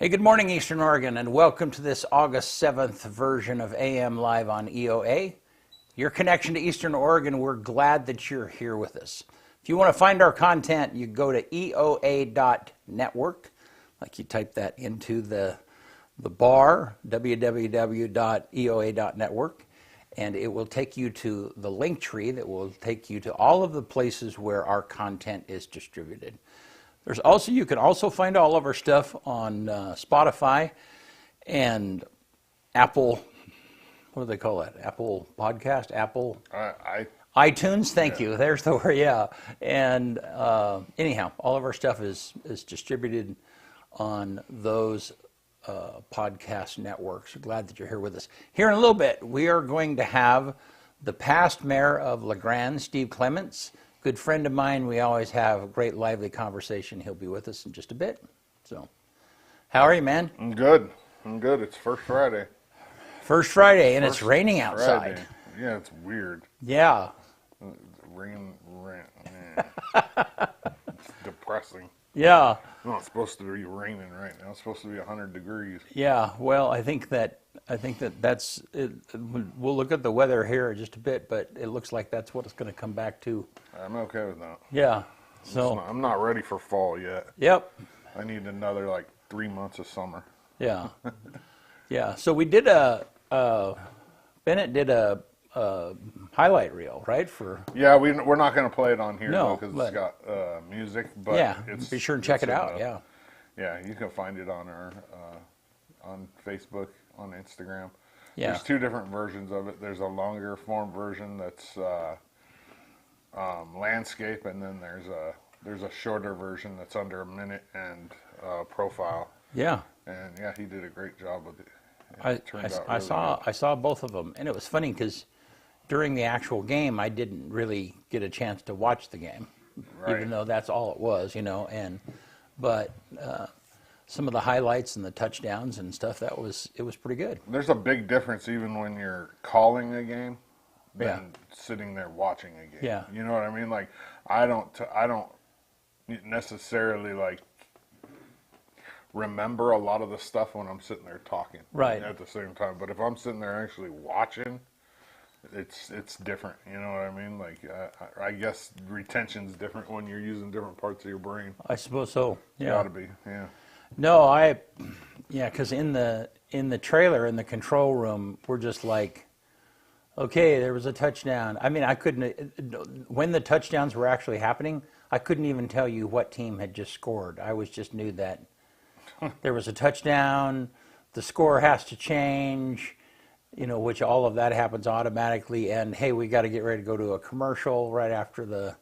Hey, good morning, Eastern Oregon, and welcome to this August 7th version of AM Live on EOA. Your connection to Eastern Oregon, we're glad that you're here with us. If you want to find our content, you go to eoa.network, like you type that into the bar, www.eoa.network, and it will take you to the link tree that will take you to all of the places where our content is distributed. You can also find all of our stuff on Spotify and Apple. What do they call that? Apple Podcast, iTunes. Thank you. There's the word. Yeah. And anyhow, all of our stuff is distributed on those podcast networks. Glad that you're here with us. Here in a little bit, we are going to have the past mayor of LeGrand, Steve Clements. Good friend of mine. We always have a great, lively conversation. He'll be with us in just a bit. So, how are you, man? I'm good. It's First Friday. First Friday, and it's raining outside. Friday. Yeah, it's weird. Yeah. Rain. It's depressing. Yeah. No, it's supposed to be raining right now. It's supposed to be 100 degrees. Yeah. Well, I think that's it. We'll look at the weather here in just a bit, but it looks like that's what it's going to come back to. I'm okay with that. Yeah. So I'm not ready for fall yet. Yep. I need another 3 months of summer. Yeah. Yeah. So we did Bennett did a highlight reel, right? Yeah, we're not going to play it on here because it's got music. But yeah, be sure and check it out. Yeah, you can find it on our on Facebook, on Instagram. Yeah. There's two different versions of it. There's a longer form version that's landscape, and then there's a shorter version that's under a minute and profile. Yeah. And yeah, he did a great job with it. I saw both of them, and it was funny because during the actual game, I didn't really get a chance to watch the game, even though that's all it was, but some of the highlights and the touchdowns and stuff, it was pretty good. There's a big difference even when you're calling a game than sitting there watching a game. Yeah. You know what I mean? Like I don't necessarily remember a lot of the stuff when I'm sitting there talking at the same time. But if I'm sitting there actually watching, it's different. You know what I mean? I guess retention's different when you're using different parts of your brain. I suppose so. Yeah. Gotta be. Yeah. No, because in the trailer, in the control room, we're just like, okay, there was a touchdown. I mean, I couldn't, when the touchdowns were actually happening, I couldn't even tell you what team had just scored. I just knew that there was a touchdown, the score has to change, which all of that happens automatically, and hey, we got to get ready to go to a commercial right after the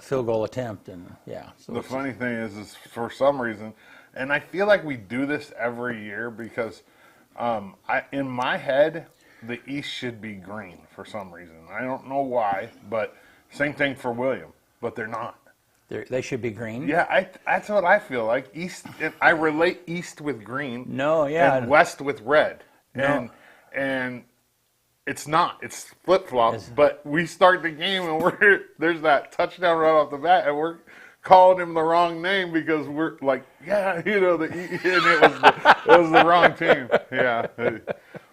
field goal attempt, and yeah. So the funny thing is for some reason, and I feel like we do this every year because in my head, the East should be green for some reason. I don't know why, but same thing for William, but they're not. They should be green? Yeah, that's what I feel like. East, I relate East with green. No, yeah. And West with red. No. And it's not. It's flip-flops. But we start the game and there's that touchdown right off the bat, and we're calling him the wrong name because we're like, yeah, and it was the wrong team. Yeah.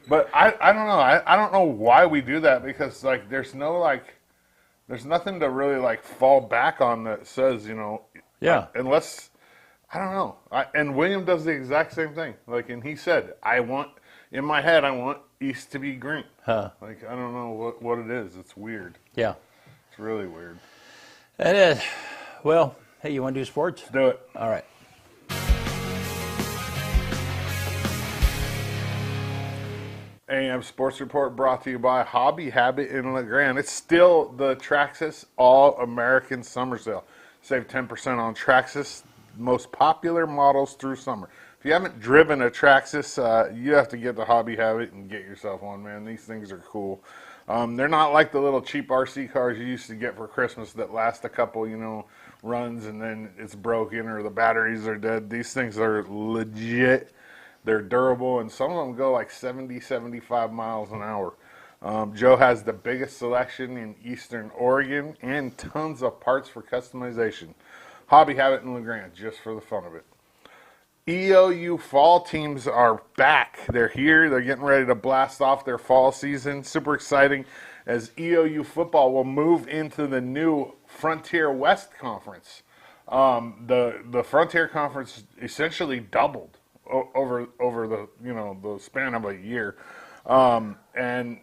But I don't know. I don't know why we do that because there's nothing to really fall back on that says, yeah. Unless, I don't know. And William does the exact same thing. And he said, in my head, I want East to be green. Huh. I don't know what it is. It's weird. Yeah. It's really weird. It is. Well, hey, you want to do sports? Let's do it. All right. AM Sports Report brought to you by Hobby Habit in LeGrand. It's still the Traxxas All-American Summer Sale. Save 10% on Traxxas, most popular models through summer. If you haven't driven a Traxxas, you have to get the Hobby Habit and get yourself one, man. These things are cool. They're not like the little cheap RC cars you used to get for Christmas that last a couple, runs and then it's broken or the batteries are dead. These things are legit. They're durable, and some of them go 70, 75 miles an hour. Joe has the biggest selection in Eastern Oregon and tons of parts for customization. Hobby Habit in LeGrand, just for the fun of it. EOU fall teams are back. They're here. They're getting ready to blast off their fall season. Super exciting as EOU football will move into the new Frontier West Conference. The Frontier Conference essentially doubled over the span of a year, and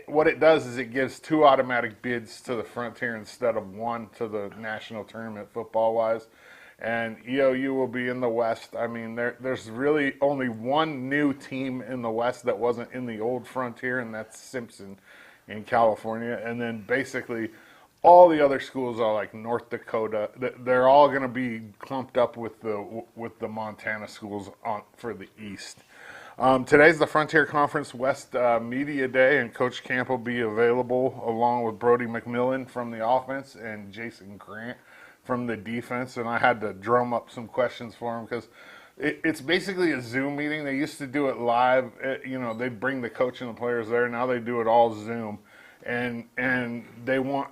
what it does is it gives 2 automatic bids to the Frontier instead of 1 to the national tournament football wise. And EOU will be in the West. I mean, there's really only one new team in the West that wasn't in the old Frontier, and that's Simpson in California. And then basically all the other schools are like North Dakota. They're all going to be clumped up with the Montana schools for the East. Today's the Frontier Conference West Media Day, and Coach Camp will be available along with Brody McMillan from the offense and Jason Grant from the defense. And I had to drum up some questions for him because it's basically a Zoom meeting. They used to do it live. They'd bring the coach and the players there. Now they do it all Zoom. And they want,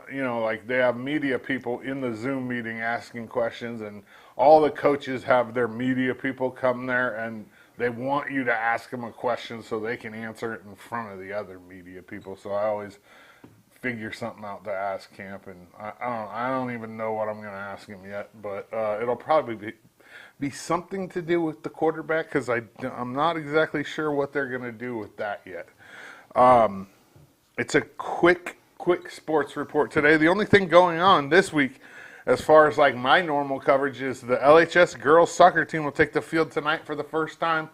they have media people in the Zoom meeting asking questions, and all the coaches have their media people come there, and they want you to ask them a question so they can answer it in front of the other media people. So I always figure something out to ask Camp, and I don't even know what I'm going to ask him yet, but it'll probably be something to do with the quarterback, because I'm not exactly sure what they're going to do with that yet. It's a quick sports report today. The only thing going on this week, as far as like my normal coverage, is the LHS girls soccer team will take the field tonight for the first time.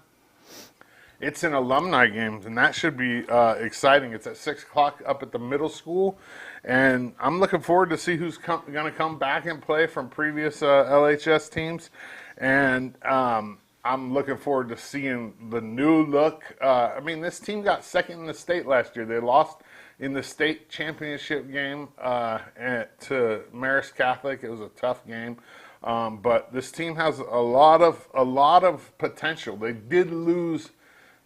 It's an alumni game, and that should be exciting. It's at 6 o'clock up at the middle school, and I'm looking forward to see who's going to come back and play from previous LHS teams, and I'm looking forward to seeing the new look. This team got second in the state last year. They lost in the state championship game to Marist Catholic. It was a tough game, but this team has a lot of potential. They did lose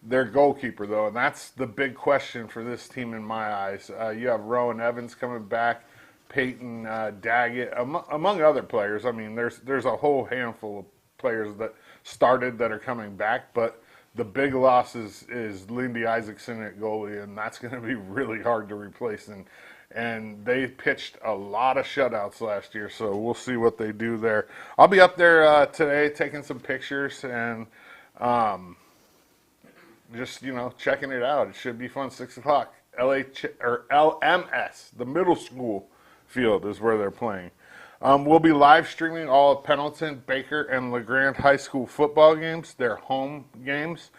their goalkeeper, though, and that's the big question for this team in my eyes. You have Rowan Evans coming back, Peyton Daggett, among other players. I mean, there's a whole handful of players that started that are coming back, but the big loss is Lindy Isaacson at goalie, and that's going to be really hard to replace. And they pitched a lot of shutouts last year, so we'll see what they do there. I'll be up there today taking some pictures and just checking it out. It should be fun. 6 o'clock. LMS, the middle school field, is where they're playing. We'll be live streaming all of Pendleton, Baker, and LeGrand High School football games, their home games,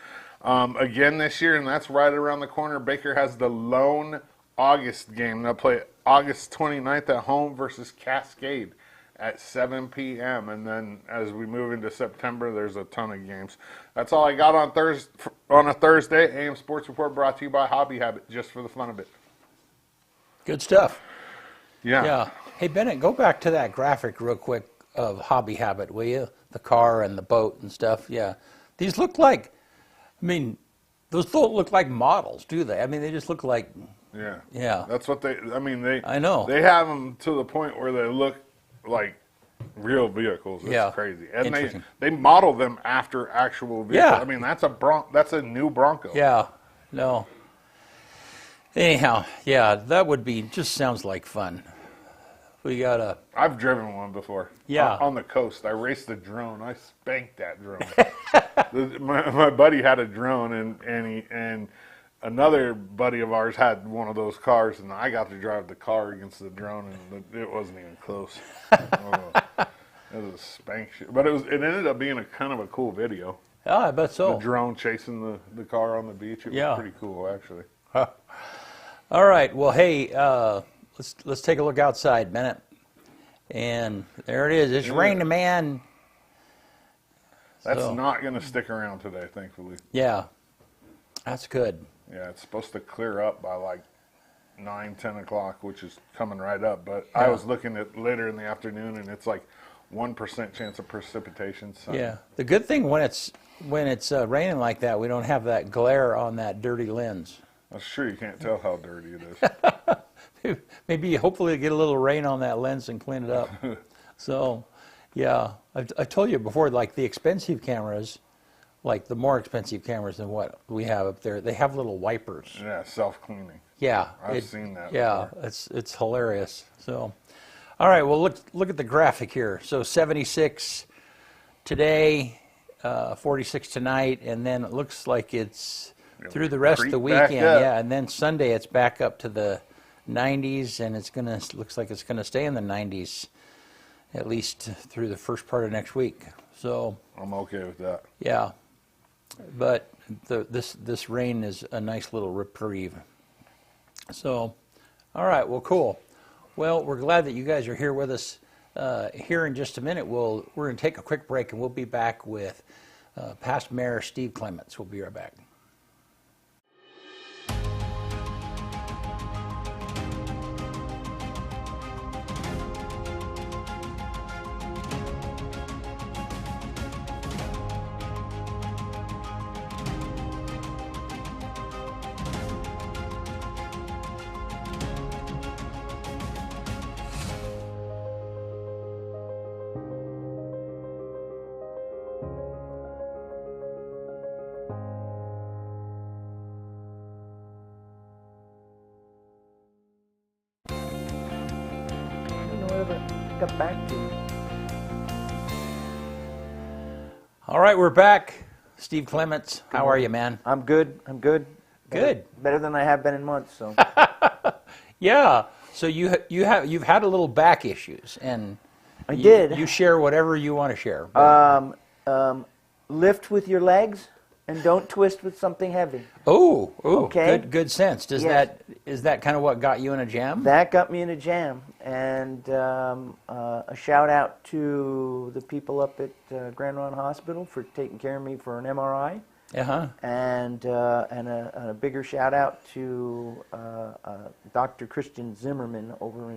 again this year, and that's right around the corner. Baker has the lone August game. They'll play August 29th at home versus Cascade at 7 p.m., and then as we move into September, there's a ton of games. That's all I got on a Thursday. AM Sports Report brought to you by Hobby Habit, just for the fun of it. Good stuff. Yeah. Hey, Bennett, go back to that graphic real quick of Hobby Habit, will you? The car and the boat and stuff. Yeah. These look like, those don't look like models, do they? They just look like... Yeah. That's what I know. They have them to the point where they look like real vehicles. It's crazy. And they model them after actual vehicles. Yeah. That's a new Bronco. Yeah. No. Anyhow, that would be, just sounds like fun. I've driven one before. Yeah. On the coast. I raced a drone. I spanked that drone. my buddy had a drone, and another buddy of ours had one of those cars, and I got to drive the car against the drone, and it wasn't even close. It was a spank shit. But it ended up being a kind of a cool video. Yeah, I bet so. The drone chasing the car on the beach. It was pretty cool, actually. All right. Well, hey, let's take a look outside, Bennett. And there it is. It's raining, man. That's not going to stick around today, thankfully. Yeah. That's good. Yeah, it's supposed to clear up by like 9, 10 o'clock, which is coming right up. But I was looking at later in the afternoon, and it's like 1% chance of precipitation. So. Yeah. The good thing when it's raining like that, we don't have that glare on that dirty lens. That's true. You can't tell how dirty it is. Maybe hopefully get a little rain on that lens and clean it up. So, yeah. I told you before, like the expensive cameras, like the more expensive cameras than what we have up there, they have little wipers. Yeah, self-cleaning. Yeah, I've seen that. Yeah, before. it's hilarious. So, all right, well look at the graphic here. So 76 today, 46 tonight, and then it looks like it's through the rest of the weekend. Yeah, and then Sunday it's back up to the 90s, and looks like it's gonna stay in the 90s at least through the first part of next week. So I'm okay with that. yeah, but this rain is a nice little reprieve. So, all right, well, cool. Well, we're glad that you guys are here with us. Here in just a minute, we're going to take a quick break, and we'll be back with past Mayor Steve Clements. We'll be right back. Got back to you. All right, we're back. Steve Clements, how are you, man? I'm good. I'm good. Good. Better than I have been in months. So. Yeah. So you've had a little back issues, and I did. You share whatever you want to share. Lift with your legs and don't twist with something heavy. Oh, Okay. Good sense. Is that kind of what got you in a jam? That got me in a jam. And a shout out to the people up at Grand Ron Hospital for taking care of me for an MRI. Uh-huh. And a bigger shout out to Dr. Christian Zimmerman over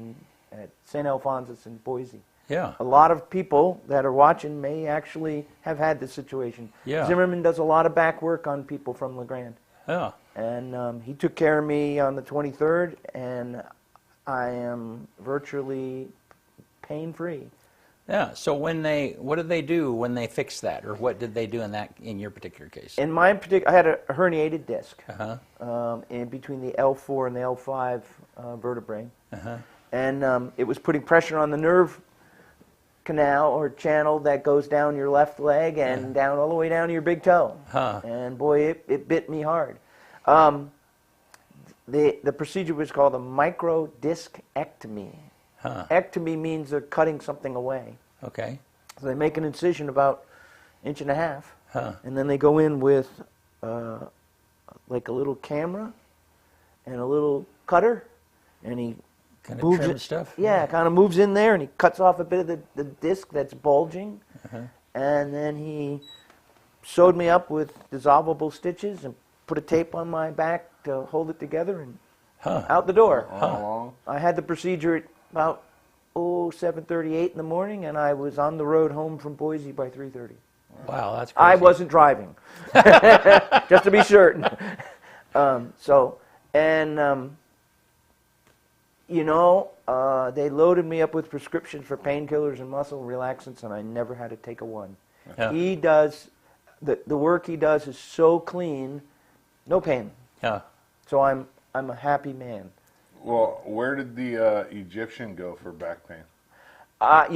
at St. Alphonsus in Boise. Yeah. A lot of people that are watching may actually have had this situation. Yeah. Zimmerman does a lot of back work on people from LeGrand. Yeah. And he took care of me on the 23rd, and I am virtually pain-free. Yeah. So what did they do when they fixed that, or what did they do in your particular case? In my particular, I had a herniated disc Uh-huh. in between the L4 and the L5 vertebrae. Uh-huh. And it was putting pressure on the nerve canal or channel that goes down your left leg and down all the way down to your big toe. Huh. And boy, it bit me hard. The procedure was called a microdiscectomy. Huh. Ectomy means they're cutting something away. Okay. So they make an incision about 1.5 inches, Huh. and then they go in with like a little camera and a little cutter, and he Kind of moves trim it, stuff? Yeah, kind of moves in there, and he cuts off a bit of the disc that's bulging, and then he sewed me up with dissolvable stitches and put a tape on my back to hold it together, and out the door. I had the procedure at about 7:38 in the morning, and I was on the road home from Boise by 3:30. Wow, that's crazy. I wasn't driving, just to be certain. They loaded me up with prescriptions for painkillers and muscle relaxants, and I never had to take a one. Yeah. He does, the work he does is so clean, no pain. Yeah. So I'm a happy man. Well, where did the Egyptian go for back pain? I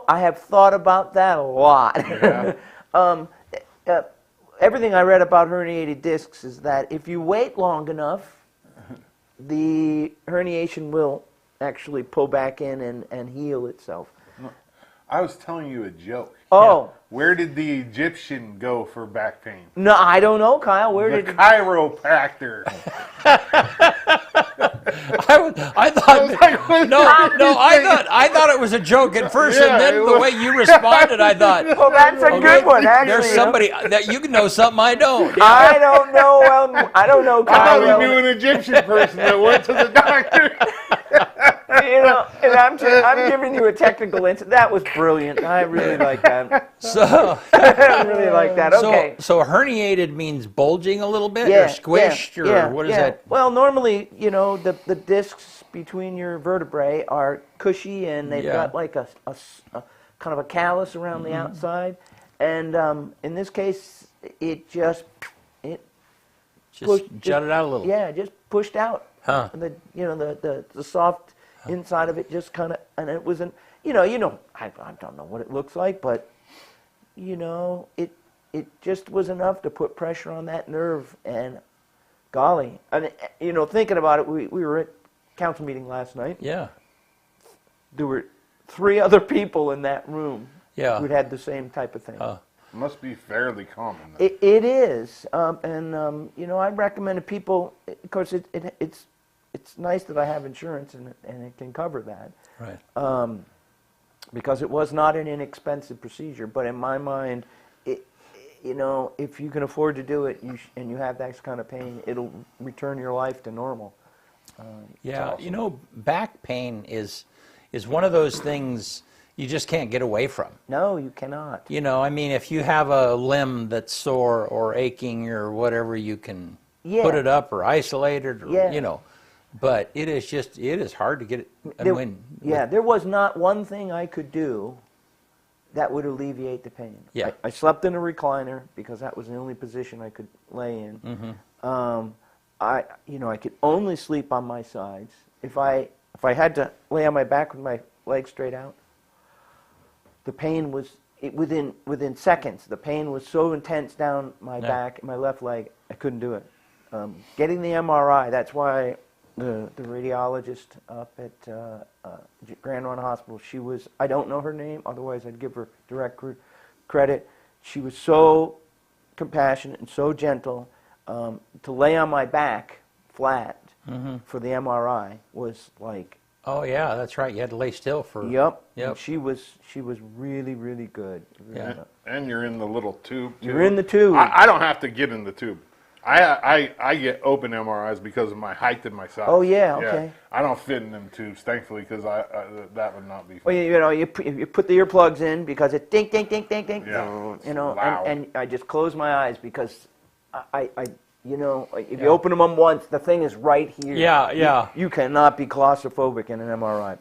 have thought about that a lot. Yeah. Everything I read about herniated discs is that if you wait long enough, the herniation will actually pull back in and heal itself. I was telling you a joke. Oh. Where did the Egyptian go for back pain? No, I don't know, Kyle. Where The did chiropractor. I thought it was a joke at first, Yeah, and then it the was. way you responded, I thought, Well, that's a good one, actually. there's somebody that you can know something I don't. I don't know. I don't know, I Kyle. thought we knew an Egyptian person that went to the doctor. And I'm giving you a technical answer. That was brilliant. I really like that. So, I really like that. Okay. So herniated means bulging a little bit, Yeah, or squished, yeah, or what is yeah. that? Well, normally, the discs between your vertebrae are cushy, and they've got like a kind of a callus around the outside. And in this case, it just jutted out a little. Yeah, it just pushed out. Huh. And the soft inside of it just kind of, and it wasn't, I don't know what it looks like, but it just was enough to put pressure on that nerve. And golly, and thinking about it, we were at council meeting last night. Yeah. There were 3 other people in that room who'd had the same type of thing. It must be fairly common. Then. It is, and I recommend to people. Of course, it's nice that I have insurance and it can cover that. Right. Because it was not an inexpensive procedure, but in my mind, if you can afford to do it, and you have that kind of pain, it'll return your life to normal. Yeah, awesome. back pain is one of those things you just can't get away from. No, you cannot. If you have a limb that's sore or aching or whatever, you can put it up or isolate it, or, but it is hard to get it. There was not one thing I could do that would alleviate the pain. Yeah. I slept in a recliner because that was the only position I could lay in. Mm-hmm. I could only sleep on my sides. If I had to lay on my back with my legs straight out, the pain was within seconds. The pain was so intense down my back, my left leg, I couldn't do it. Getting the MRI, that's why the radiologist up at Grand Run Hospital, I don't know her name, otherwise I'd give her direct credit. She was so compassionate and so gentle. To lay on my back flat for the MRI was like... Oh yeah, that's right. You had to lay still for. Yep. She was really, really good. And you're in the little tube. Too. You're in the tube. I don't have to get in the tube. I get open MRIs because of my height and my size. Oh yeah, okay. I don't fit in them tubes, thankfully, because that would not be fun. Well, you put the earplugs in because it ding, ding, ding, ding, ding. Yeah. And I just close my eyes because if you open them up once, the thing is right here. Yeah. You cannot be claustrophobic in an MRI.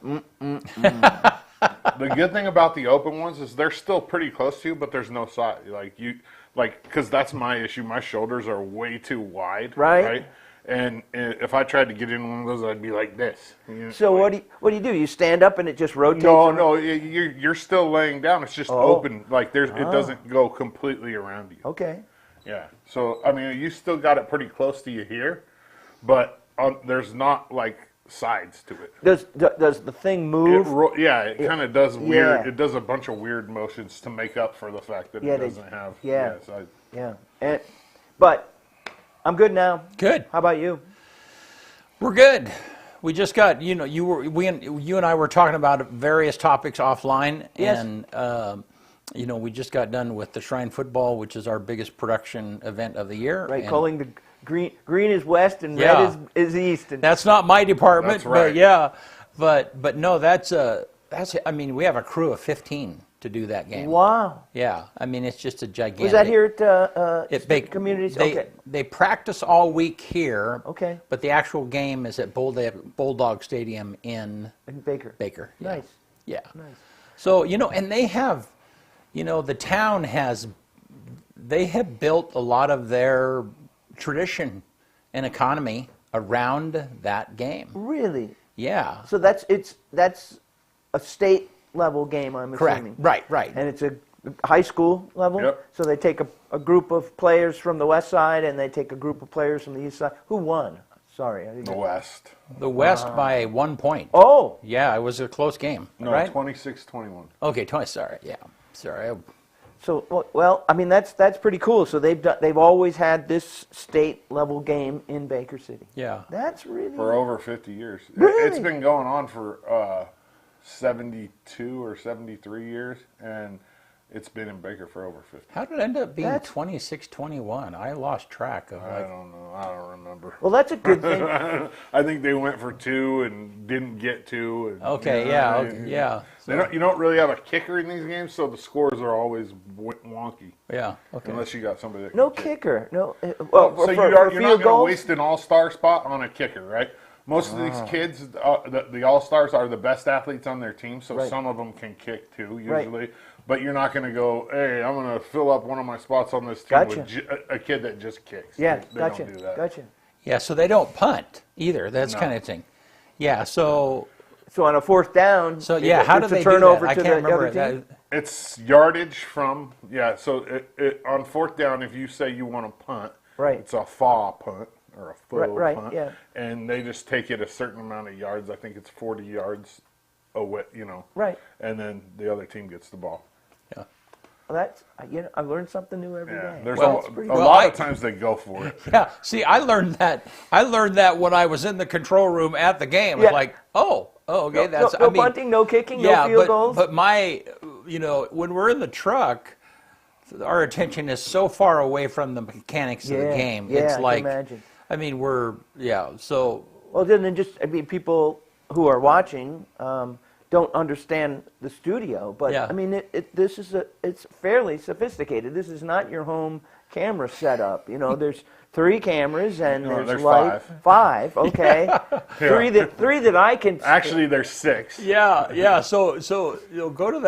The good thing about the open ones is they're still pretty close to you, but there's no side. Because that's my issue. My shoulders are way too wide. Right. And if I tried to get in one of those, I'd be like this. So what do you do? You stand up and it just rotates? No, you're still laying down. It's just open. It doesn't go completely around you. Okay. Yeah. So, you still got it pretty close to you here, but there's not, sides to it. Does the thing move? It kind of does weird. It does a bunch of weird motions to make up for the fact that it doesn't have... But I'm good now. Good. How about you? We're good. We just got, you and I were talking about various topics offline. Yes. And... we just got done with the Shrine Football, which is our biggest production event of the year. Right, calling the green is west and red is east. And that's not my department, that's right. but no, that's we have a crew of 15 to do that game. Wow. Yeah, it's just a gigantic. Was that here at Communities? They practice all week here. Okay. But the actual game is at Bulldog Stadium in Baker. Baker. Yeah. Nice. Yeah. Nice. So and they have. The town they have built a lot of their tradition and economy around that game. Really? Yeah. So that's a state level game, I'm assuming. Correct. Right. And it's a high school level? Yep. So they take a group of players from the west side and they take a group of players from the east side. Who won? Sorry. The West. The West by 1 point. Oh. Yeah, it was a close game. No, right? 26-21. Okay, 20. Sorry. Yeah. Sorry. So that's pretty cool. So they've always had this state level game in Baker City. Yeah. That's really for over 50 years. Really? It's been going on for 72 or 73 years, and it's been in Baker for over 50. How did it end up being 26-21? I lost track of. I don't know. I don't remember. Well, that's a good thing. I think they went for 2 and didn't get 2. And, okay. Yeah. So. You don't really have a kicker in these games, so the scores are always wonky. Yeah. Okay. Unless you got somebody that No can kicker. No. you're not going to waste an all-star spot on a kicker, right? Most of these kids, the all-stars are the best athletes on their team, so Right. some of them can kick too, Right. usually. But you're not going to go, hey, I'm going to fill up one of my spots on this team Gotcha. with a kid that just kicks. Yeah, They gotcha, don't do that. gotcha. Yeah, so they don't punt either. That's No. kind of thing. Yeah, so So on a fourth down, how do it's a they do turnover that? I to can't the remember other it. team? It's yardage from, so on fourth down, if you say you want to punt, Right. it's a faux punt or a faux Right, punt. yeah. And they just take it a certain amount of yards. I think it's 40 yards away, Right. And then the other team gets the ball. Yeah. Well, that's I learned something new every day. Yeah, there's Well, That's pretty a cool. lot of times they go for it. Yeah, see, I learned that. I learned that when I was in the control room at the game. It's Yeah. like, okay, that's. No I mean, punting, no kicking, yeah, no field goals. but my, when we're in the truck, our attention is so far away from the mechanics of the game. Yeah, It's I can like, imagine. I mean, so Well, then people who are watching don't understand the studio, but Yeah. I mean, it's fairly sophisticated. This is not your home camera setup. There's 3 cameras and No, there's there's light. 5, okay. three that I can. Actually, there's 6. yeah. So go to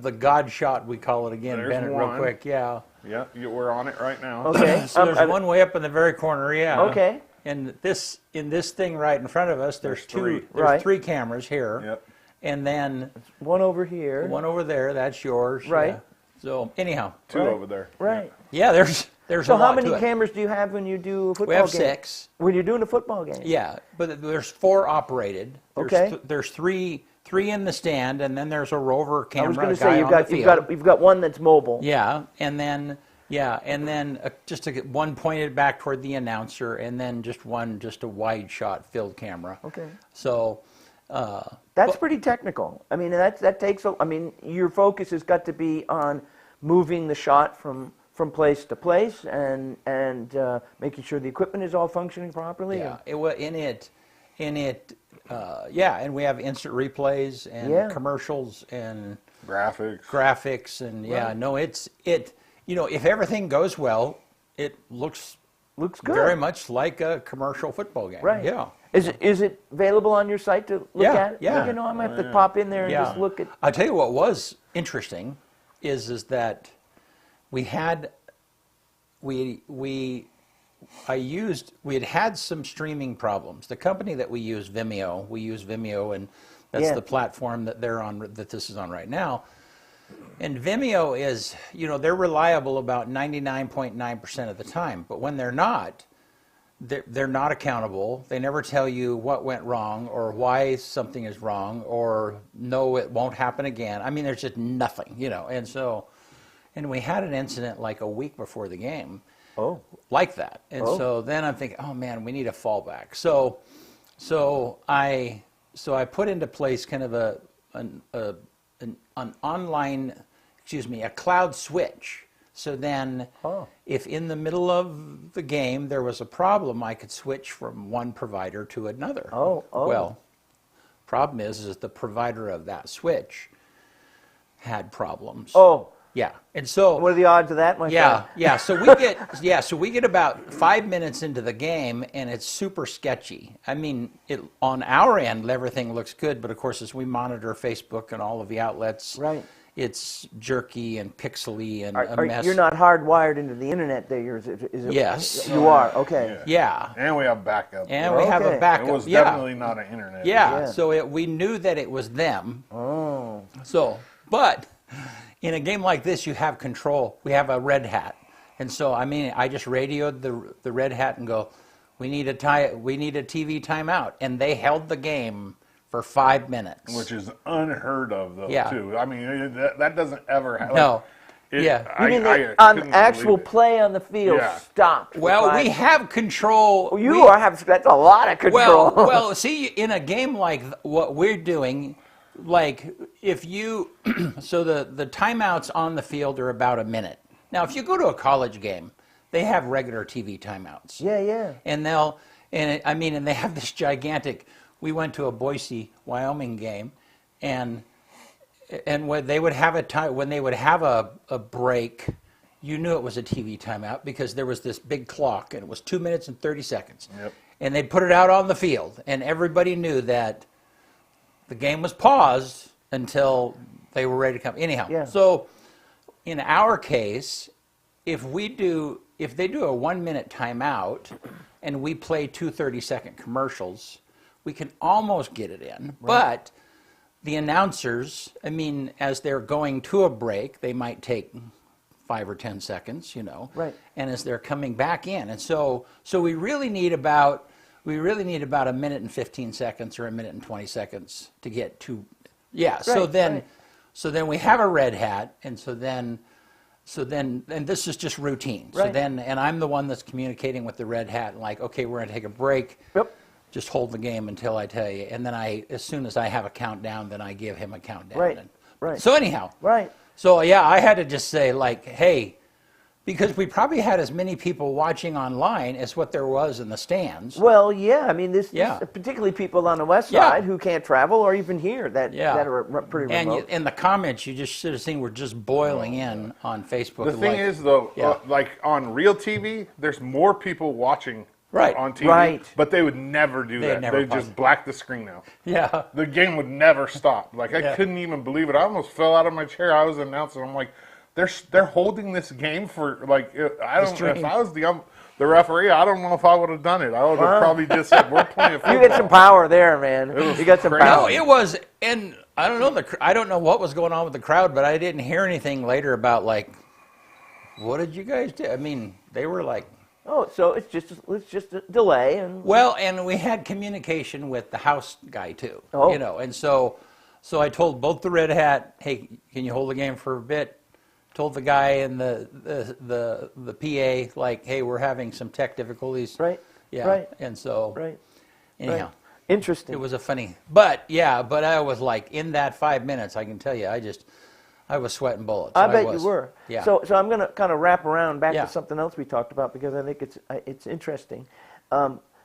the God shot, we call it again, There's Bennett, one. real quick. Yeah. Yeah, we're on it right now. Okay. So there's one way up in the very corner. Yeah. Okay. And in this thing right in front of us, there's There's 3. Right. 3 cameras here. Yep. And then One over here. one over there, that's yours. Right. Yeah. So anyhow, 2 Right. over there. Right. yeah, there's So a how lot many to it. cameras do you have when you do a football We have game? 6. When you're doing a football game. Yeah, but there's 4 operated. There's Okay. There's three in the stand, and then there's a rover camera. I was going to guy say on the field. you've got one that's mobile. Yeah, and then just to get one pointed back toward the announcer, and then just a wide shot field camera. Okay. So. That's pretty technical. I mean, that takes. I mean, your focus has got to be on moving the shot from place to place and making sure the equipment is all functioning properly. Yeah, and we have instant replays and Yeah. commercials and Graphics. and Right. no, if everything goes well, it looks Looks good. very much like a commercial football game. Right. Yeah. Is it available on your site to look Yeah, at it? yeah. I'm gonna have to pop in there and just look at. I'll tell you what was interesting is that we had some streaming problems. The company that we use Vimeo, and that's Yeah. the platform that that this is on right now. And Vimeo is, they're reliable about 99.9% of the time, but when they're not, they're not accountable. They never tell you what went wrong or why something is wrong or no, it won't happen again. I mean, there's just nothing, and we had an incident like a week before the game. Oh. Like that. And so then I'm thinking, oh man, we need a fallback. So I put into place kind of an online, a cloud switch. So then if in the middle of the game there was a problem, I could switch from one provider to another. Oh. Well, problem is the provider of that switch had problems. Oh. Yeah. And so What are the odds of that, my friend? yeah. So we get about 5 minutes into the game, and it's super sketchy. I mean, on our end, everything looks good, but of course, as we monitor Facebook and all of the outlets, Right. it's jerky and pixely and a mess. You're not hardwired into the internet there, is it? Yes. You are, okay. Yeah. And we have backup. And we have a Okay. backup. It was yeah. definitely not an internet. Yeah. Yeah. So we knew that it was them. Oh. So, but in a game like this, you have control. We have a red hat, and so I just radioed the red hat and go, we need a TV timeout, and they held the game for 5 minutes, Which is unheard of, though, Yeah. too. I mean, that doesn't ever happen. No. Yeah. You mean I on couldn't actual believe it. play on the field Yeah. stopped? Well, we have control. That's a lot of control. Well, see, in a game like what we're doing, like if you, so the timeouts on the field are about a minute. Now, if you go to a college game, they have regular TV timeouts. Yeah. And they have this gigantic. We went to a Boise, Wyoming game, and when they would have a break, you knew it was a TV timeout because there was this big clock and it was 2 minutes and 30 seconds. Yep. and they'd put it out on the field, and everybody knew that the game was paused until they were ready to come. Anyhow, Yeah. so in our case, if they do a 1-minute timeout and we play 2 30-second commercials, we can almost get it in. But the announcers, I mean, as they're going to a break, they might take 5 or 10 seconds, you know. Right. And as they're coming back in, and so we really need about a minute and 15 seconds or a minute and 20 seconds to get to. Yeah. So then we have a red hat, and and this is just routine. Right. So then, and I'm the one that's communicating with the red hat, and like, okay, we're going to take a break. Yep. Just hold the game until I tell you. And then as soon as I have a countdown, then I give him a countdown. Right. And, Right. So anyhow. Right. So yeah, I had to just say like, hey, because we probably had as many people watching online as what there was in the stands. Well, yeah. I mean, this Yeah. particularly people on the west Yeah. side who can't travel or even here that are pretty And remote. and the comments you just should have seen were just boiling in on Facebook. The thing is, though, Yeah. like on real TV, there's more people watching Right. on TV, Right. but they would never do They'd that. never They pause just it. black the screen out. Yeah. The game would never stop. Like I Yeah. couldn't even believe it. I almost fell out of my chair. I was announcing. I'm like, they're holding this game for like I don't know if stream. I was the referee. I don't know if I would have done it. I would have probably just said, "We're playing football." You get some power there, man. was You got some crazy. power. No, it was, and I don't know I don't know what was going on with the crowd, but I didn't hear anything later about like, what did you guys do? I mean, they were like, Oh, so it's just a delay and well, and we had communication with the house guy too, Oh. you know, and so I told both the red hat, hey, can you hold the game for a bit? Told the guy in the PA like, hey, we're having some tech difficulties. right. Yeah. Right. And so Right. anyhow. Right. Interesting. It was a funny, but I was like, in that 5 minutes, I can tell you, I was sweating bullets. I bet was. you were. Yeah. So I'm going to kind of wrap around back Yeah. to something else we talked about because I think it's interesting.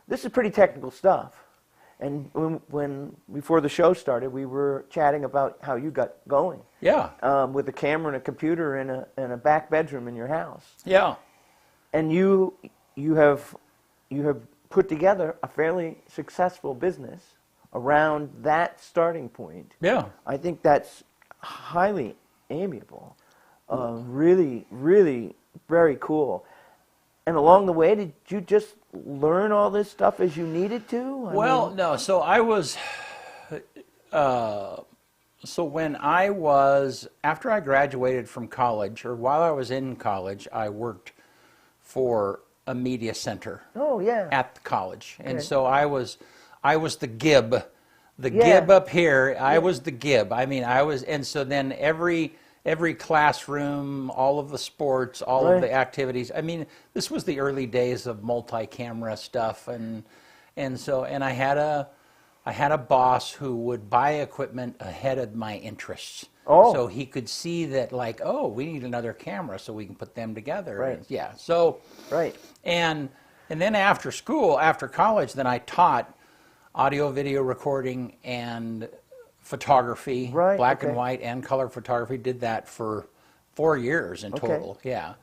This is pretty technical stuff, and when before the show started, we were chatting about how you got going. Yeah. With a camera and a computer in a back bedroom in your house, Yeah. and you have put together a fairly successful business around that starting point. Yeah. I think that's highly amiable, really, really very cool. And along the way, did you just learn all this stuff as you needed to? No. So I was. So when after I graduated from college, or while I was in college, I worked for a media center Oh yeah. at the college, and Okay. so I was the gib. The Yeah. gib up here, I was the gib. I mean, and so then every classroom, all of the sports, all of Right. the activities. I mean, this was the early days of multi-camera stuff, and I had a boss who would buy equipment ahead of my interests. Oh. So he could see that, like, oh, we need another camera so we can put them together. Right. And, yeah. So. Right. And then after college, then I taught audio, video recording, and photography, Right, black and okay. white and color photography. Did that for 4 years in Okay. total. Yeah.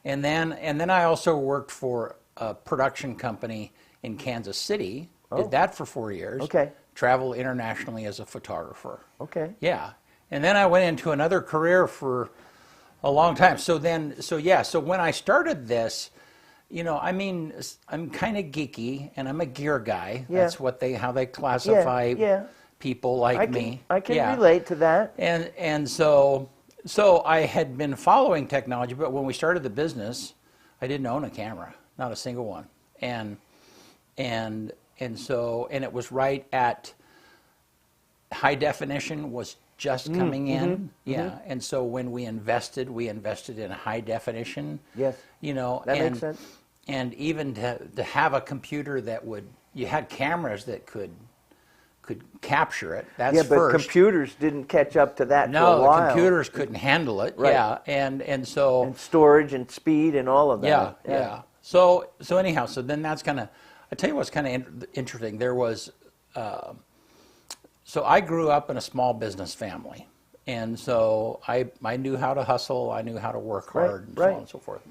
And then I also worked for a production company in Kansas City. Oh. Did that for 4 years. Okay. Traveled internationally as a photographer. Okay. Yeah. And then I went into another career for a long time. So when I started this, you know, I mean, I'm kind of geeky and I'm a gear guy. Yeah. That's how they classify Yeah. people like me. I can Yeah. relate to that. And so I had been following technology, but when we started the business, I didn't own a camera, not a single one. And it was right at high definition was just coming in. Yeah. And so when we invested in high definition. Yes. You know, That makes sense. And even to have a computer you had cameras that could capture it. That's Yeah, but first. computers didn't catch up to that for a No, the while. computers couldn't handle it. Right. Yeah, and so And storage and speed and all of that. yeah. So anyhow, so then that's kind of. I tell you what's kind of interesting. There was. So I grew up in a small business family, and so I knew how to hustle. I knew how to work Right, hard, and so right. on and so forth.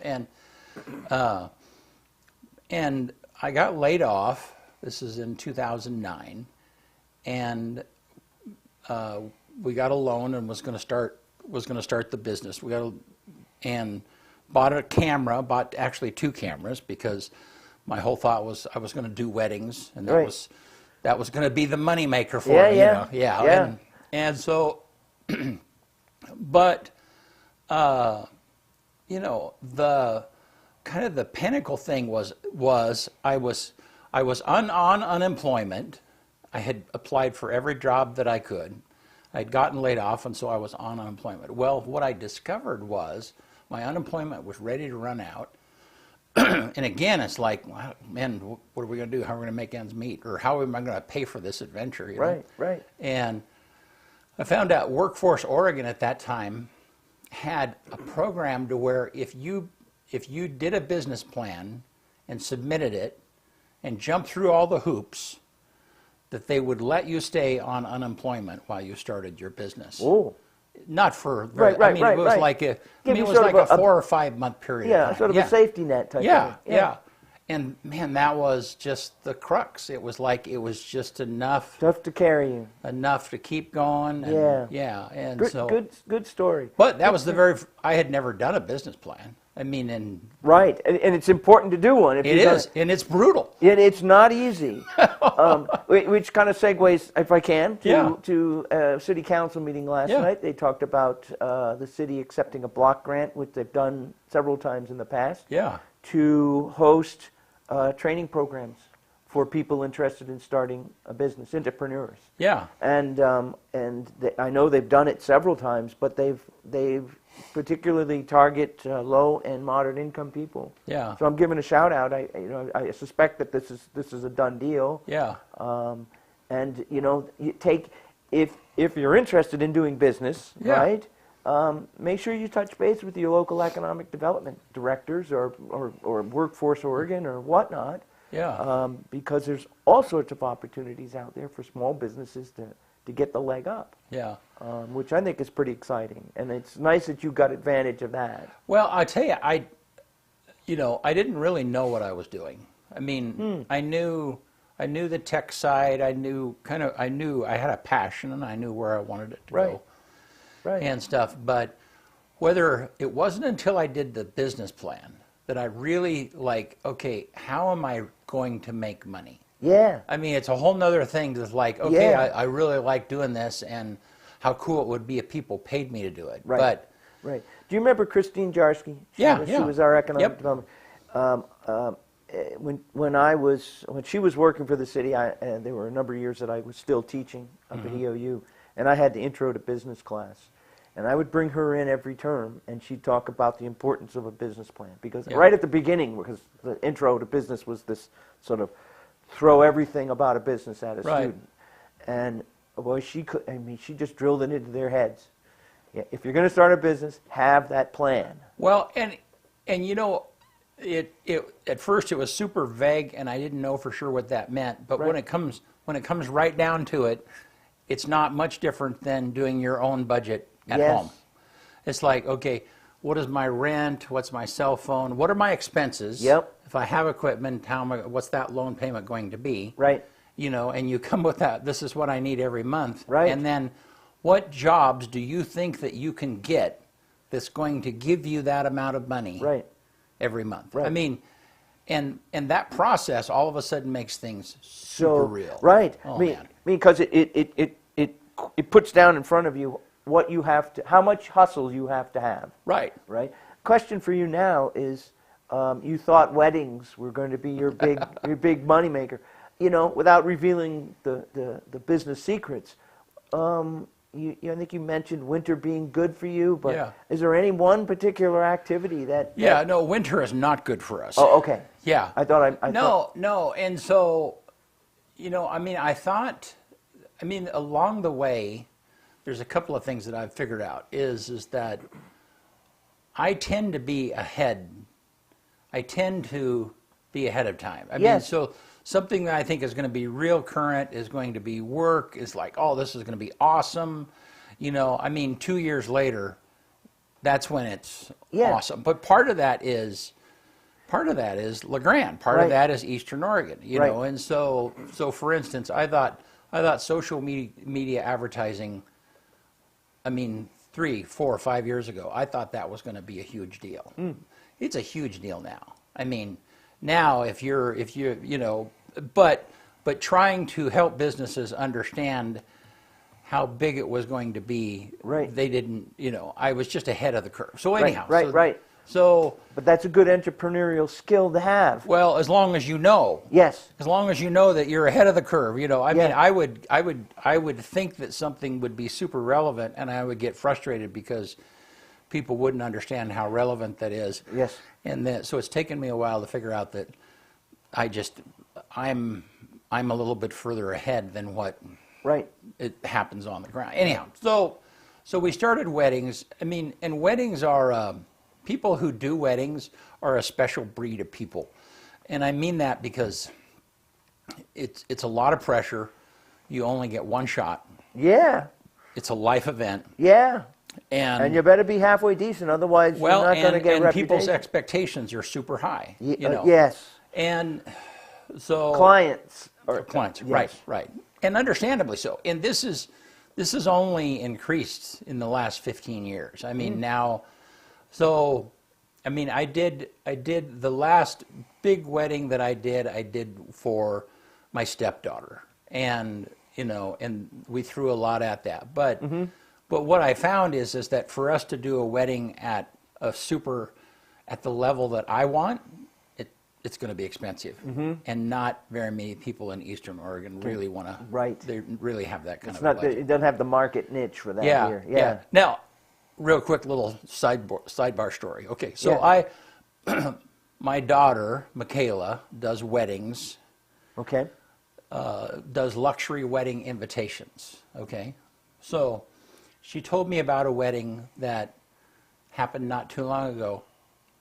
And I got laid off This is in 2009, and we got a loan and was going to start the business. And bought a camera, bought actually 2 cameras, because my whole thought was I was going to do weddings, and that was going to be the money maker for me. Yeah. And so, but you know, the kind of the pinnacle thing was I was on unemployment. I had applied for every job that I could. I'd gotten laid off, and so I was on unemployment. Well, what I discovered was my unemployment was ready to run out. And again, it's like, well, man, what are we going to do? How are we going to make ends meet? Or how am I going to pay for this adventure? You know? Right. And I found out Workforce Oregon at that time had a program to where if you did a business plan and submitted it and jumped through all the hoops, that they would let you stay on unemployment while you started your business. Oh. Not for Right, I mean, it was right. like a Give you it was sort like of a a 4 or 5 month period. Yeah, of time. sort of a safety net type thing. Yeah. And man, that was just the crux. It was like it was just enough to carry you. Enough to keep going. And, and good story. But that was I had never done a business plan. I mean, and it's important to do one. It is, and it's brutal. It's not easy. Which kind of segues, if I can, to a city council meeting last night. They talked about the city accepting a block grant, which they've done several times in the past. Yeah. To host training programs for people interested in starting a business, entrepreneurs. Yeah. And I know they've done it several times, but they've particularly target low and moderate income people. Yeah. So I'm giving a shout out. I suspect that this is a done deal. Yeah. And if you're interested in doing business, right? Make sure you touch base with your local economic development directors or Workforce Oregon or whatnot. Yeah. Because there's all sorts of opportunities out there for small businesses to get the leg up. Yeah. Which I think is pretty exciting, and it's nice that you got advantage of that. Well, I tell you, I didn't really know what I was doing. I mean, I knew the tech side. I knew I had a passion, and I knew where I wanted it to go, and stuff. But whether it wasn't until I did the business plan that I really okay, how am I going to make money? Yeah. I mean, it's a whole nother thing to I really like doing this, and how cool it would be if people paid me to do it. Right. Do you remember Christine Jarsky? She was our economic development. When she was working for the city, there were a number of years that I was still teaching up at EOU, and I had the intro to business class. And I would bring her in every term, and she'd talk about the importance of a business plan. Because right at the beginning, because the intro to business was this sort of throw everything about a business at a student. And boy, she just drilled it into their heads. Yeah, if you're going to start a business, have that plan. Well, and at first it was super vague, and I didn't know for sure what that meant. But when it comes right down to it, it's not much different than doing your own budget at home. It's like, okay, what is my rent? What's my cell phone? What are my expenses? If I have equipment, what's that loan payment going to be? And you come with that. This is what I need every month. And then, what jobs do you think that you can get that's going to give you that amount of money every month? I mean, and that process all of a sudden makes things super real. Oh, man. Because it puts down in front of you what you have to, how much hustle you have to have. Right. Question for you now is, you thought weddings were going to be your big money maker, without revealing the business secrets. I think you mentioned winter being good for you, but is there any one particular activity that? No, winter is not good for us. Oh, okay. Yeah. I thought. No, and so, along the way, there's a couple of things that I've figured out. Is that I tend to be ahead. I tend to be ahead of time. I mean, so something that I think is going to be real current is going to be work. Is like, oh, this is going to be awesome. 2 years later, that's when it's awesome. But part of that part of that is LeGrand. Part of that is Eastern Oregon. You know, and so for instance, I thought social media advertising. I mean, 3, 4, 5 years ago, I thought that was going to be a huge deal. It's a huge deal now. I mean, now if you know, but trying to help businesses understand how big it was going to be, they didn't, you know, I was just ahead of the curve. So anyhow, so, but that's a good entrepreneurial skill to have. Well, as long as you know. Yes. As long as you know that you're ahead of the curve, you know. I mean, I would think that something would be super relevant, and I would get frustrated because people wouldn't understand how relevant that is. Yes. And then, so it's taken me a while to figure out that I'm a little bit further ahead than what it happens on the ground. Anyhow, so we started weddings. I mean, and weddings are. People who do weddings are a special breed of people. And I mean that because it's a lot of pressure. You only get one shot. Yeah. It's a life event. Yeah. And you better be halfway decent, otherwise you're not going to get a reputation. People's expectations are super high. You know. Yes. And so clients, yes. right. And understandably so. And this is only increased in the last 15 years. I mean, now. So, I mean, I did the last big wedding that I did for my stepdaughter, and you know, and we threw a lot at that. But what I found is that for us to do a wedding at the level that I want, it's going to be expensive, and not very many people in Eastern Oregon really want to. Right. They really have that kind of. It doesn't have the market niche for that here. Yeah. Now. Real quick little sidebar story. Okay, so my daughter, Michaela, does weddings. Okay. Does luxury wedding invitations. Okay. So she told me about a wedding that happened not too long ago,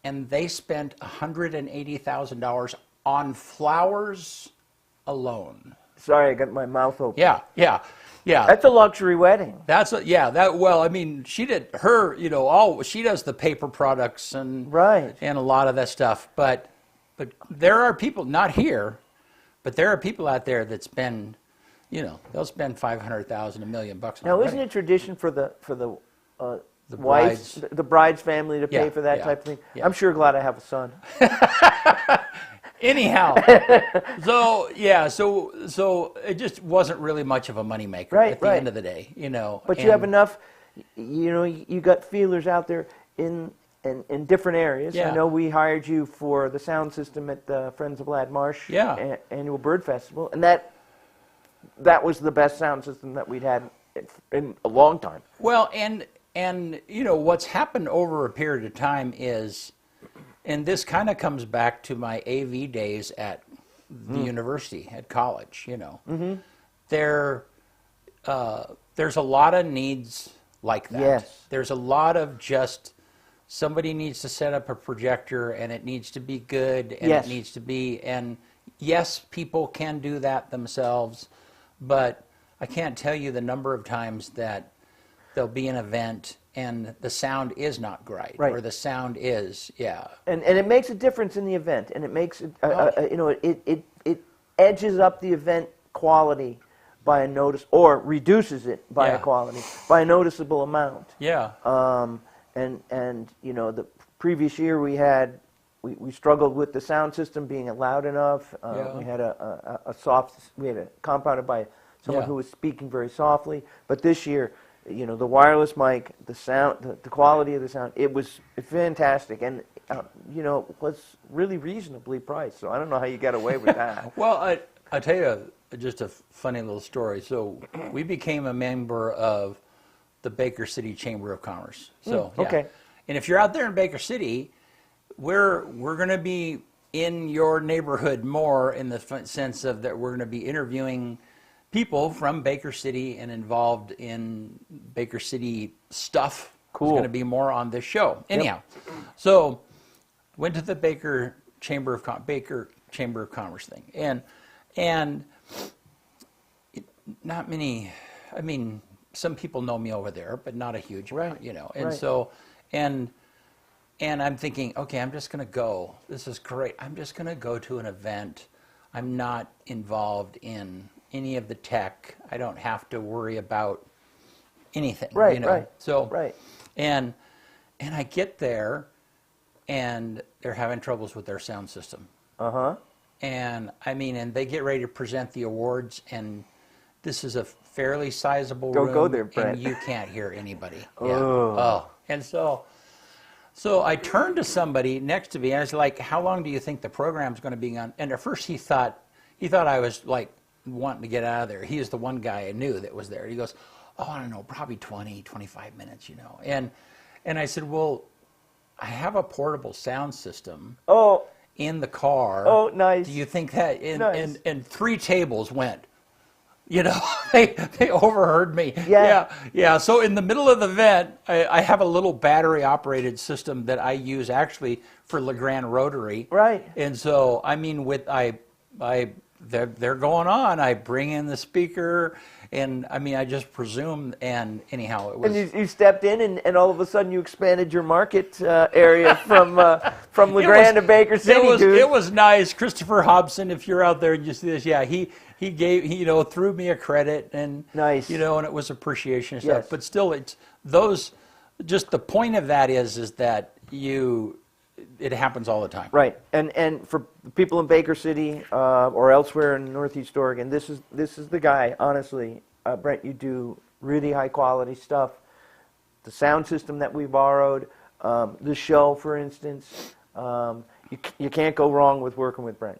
and they spent $180,000 on flowers alone. Sorry, I got my mouth open. Yeah. That's a luxury wedding. Well, I mean, she did her, you know, she does the paper products and a lot of that stuff. But there are people, not here, but there are people out there that spend, you know, they'll spend $500,000, $1 million bucks. Now, isn't it tradition for the wife, the bride's family to pay for that type of thing? Yeah. I'm sure glad I have a son. Anyhow, so it just wasn't really much of a moneymaker at the end of the day, you know. But you have enough, you know, you got feelers out there in different areas. I know we hired you for the sound system at the Friends of Lad Marsh annual bird festival, and that was the best sound system that we'd had in a long time. Well, and you know what's happened over a period of time is. And this kind of comes back to my AV days at the university, at college, you know. There's a lot of needs like that. Yes. There's a lot of just somebody needs to set up a projector and it needs to be good and it needs to be, and yes, people can do that themselves, but I can't tell you the number of times that there'll be an event and the sound is not great, or the sound is, and it makes a difference in the event, and it makes it, you know, it edges up the event quality by a notice, or reduces it by a quality, by a noticeable amount. And you know, the previous year we struggled with the sound system being loud enough. We had we had a compounded by someone who was speaking very softly, but this year. You know, the wireless mic, the sound, the quality of the sound, it was fantastic, and you know, was really reasonably priced. So I don't know how you got away with that. Well, I'll tell you just a funny little story. So we became a member of the Baker City Chamber of Commerce. So okay. And if you're out there in Baker City, we're going to be in your neighborhood more in the sense of that we're going to be interviewing people from Baker City and involved in Baker City stuff. Cool. It's going to be more on this show. Anyhow, so went to the Baker Chamber of Commerce thing, and not many. I mean, some people know me over there, but not a huge amount, you know. And so, and And I'm thinking, okay, I'm just going to go. This is great. I'm just going to go to an event. I'm not involved in any of the tech. I don't have to worry about anything. Right, you know? right. So, Right. And I get there, and they're having troubles with their sound system. Uh-huh. And I mean, and they get ready to present the awards, and this is a fairly sizable room. Don't go there, Brent. And you can't hear anybody. Oh. Yeah. Oh. And so I turned to somebody next to me, and I was like, "How long do you think the program's going to be on?" And at first he thought I was like wanting to get out of there. He was the one guy I knew that was there. He goes, "Oh, I don't know, probably 20, 25 minutes, you know." And I said, "Well, I have a portable sound system." Oh. In the car. Oh, nice. Do you think that? Nice. And 3 tables went. You know, they overheard me. Yeah. Yeah. So in the middle of the event, I have a little battery operated system that I use actually for Legrand Rotary. Right. And so I mean, they're going on. I bring in the speaker, and I mean, I just presume. And anyhow, it was. And you stepped in, and all of a sudden you expanded your market area from LeGrand to Baker City, dude. It was nice. Christopher Hobson, if you're out there and you see this, yeah, he threw me a credit, and nice. and it was appreciation and Yes. stuff. But still, it's those. Just the point of that is that it happens all the time. Right, and for people in Baker City or elsewhere in Northeast Oregon, this is the guy. Honestly, Brent, you do really high quality stuff. The sound system that we borrowed, the show, for instance, you can't go wrong with working with Brent.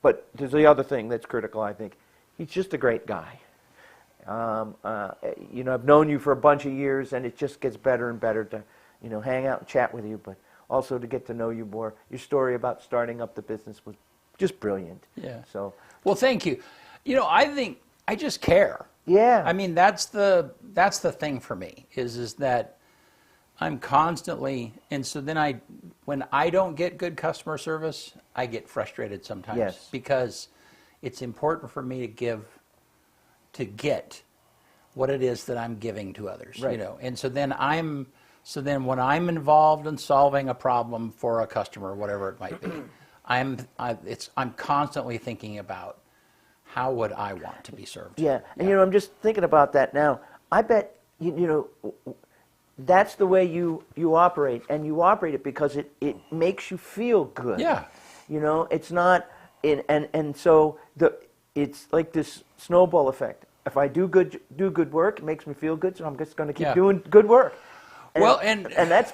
But there's the other thing that's critical. I think he's just a great guy. I've known you for a bunch of years, and it just gets better and better to hang out and chat with you, but also to get to know you more. Your story about starting up the business was just brilliant. Yeah. So. Well, thank you. I think I just care. Yeah. I mean, that's the thing for me is that I'm constantly, and so then when I don't get good customer service, I get frustrated sometimes. Yes. Because it's important for me to get what it is that I'm giving to others. Right. And so then when I'm involved in solving a problem for a customer, whatever it might be, I'm constantly thinking about how would I want to be served. Yeah, and I'm just thinking about that now. I bet that's the way you operate, and you operate it because it makes you feel good. Yeah. It's not and so it's like this snowball effect. If I do good work, it makes me feel good, so I'm just going to keep doing good work. And that's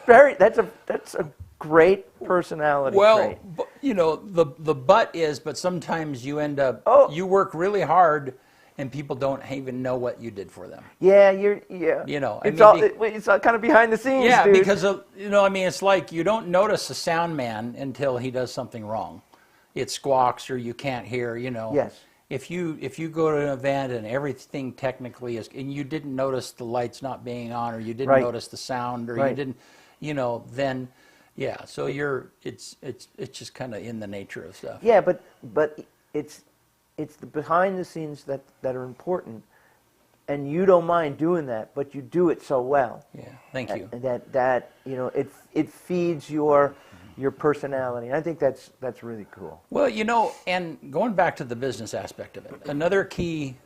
a great personality trait. The but is, but sometimes you end up you work really hard and people don't even know what you did for them. Yeah, it's all kind of behind the scenes, yeah, dude. because it's like you don't notice a sound man until he does something wrong. It squawks or you can't hear, Yes. If you go to an event and everything technically is, and you didn't notice the lights not being on, or you didn't Right. notice the sound, or Right. you didn't, then, yeah. So it's just kind of in the nature of stuff. Yeah, but it's the behind the scenes that are important, and you don't mind doing that, but you do it so well. Yeah, thank you. That it feeds your personality. And I think that's really cool. Well, and going back to the business aspect of it, another key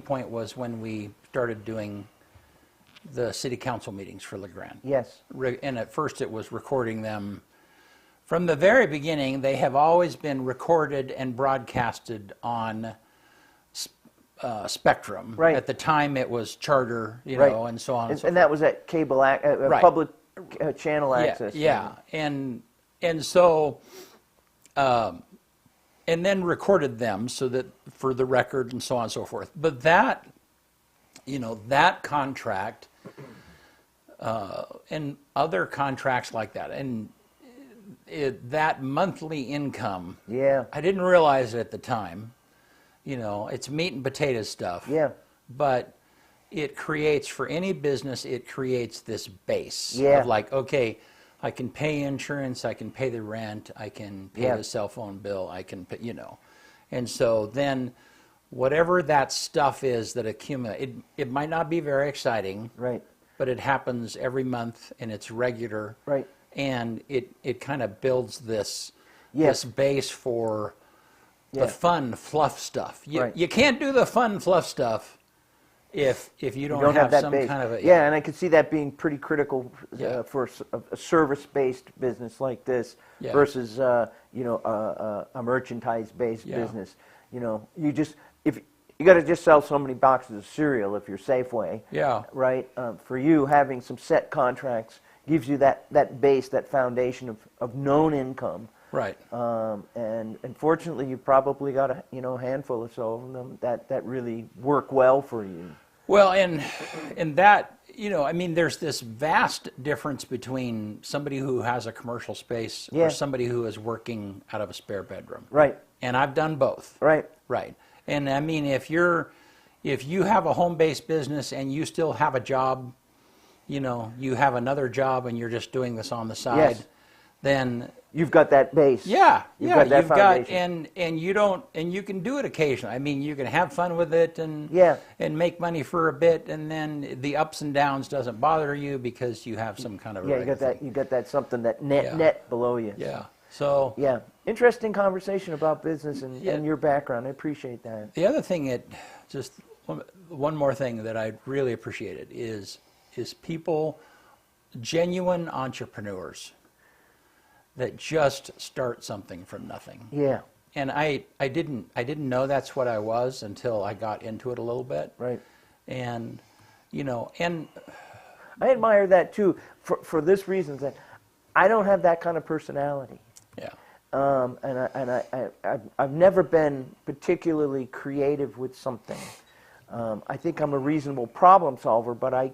point was when we started doing the city council meetings for Legrand. Yes. And at first it was recording them. From the very beginning, they have always been recorded and broadcasted on Spectrum. Right. At the time it was Charter, Right. and so on and so And that was at cable Right. public channel access. Yeah, and so, and then recorded them so that for the record and so on and so forth. But that contract and other contracts like that, and that monthly income. Yeah. I didn't realize it at the time. It's meat and potatoes stuff. Yeah. But it creates, for any business, it creates this base Yeah. of like, okay, I can pay insurance, I can pay the rent, I can pay Yeah. the cell phone bill, I can pay, And so then whatever that stuff is that accumulates, it might not be very exciting, Right. but it happens every month and it's regular. Right. And it kind of builds this Yes. this base for Yeah. the fun fluff stuff. Right. You can't do the fun fluff stuff if you don't, have that some base. kind of a Yeah, and I could see that being pretty critical Yeah. for a service-based business like this Yeah. versus a merchandise-based Yeah. business. If you got to just sell so many boxes of cereal if you're Safeway. Yeah. Right. For you, having some set contracts gives you that base, that foundation of known income. Right. And fortunately, you probably got a handful or so of them that really work well for you. Well, and that, I mean, there's this vast difference between somebody who has a commercial space Yeah. or somebody who is working out of a spare bedroom. Right. And I've done both. Right. Right. And I mean, if you have a home-based business and you still have a job, you have another job and you're just doing this on the side, Yes. then You've got that base. yeah, You've yeah, got that you've got foundation. and you can do it occasionally. I mean, you can have fun with it and Yeah. and make money for a bit, and then the ups and downs doesn't bother you because you have some kind of Yeah, regular you got that something that net Yeah. below you. Yeah. So Yeah. Interesting conversation about business and Yeah. your background. I appreciate that. the other thing just one more thing that I really appreciated is people, genuine entrepreneurs that just start something from nothing. Yeah. And I didn't know that's what I was until I got into it a little bit. Right. And and I admire that too for this reason, that I don't have that kind of personality. yeah. I've never been particularly creative with something. I think I'm a reasonable problem solver, but I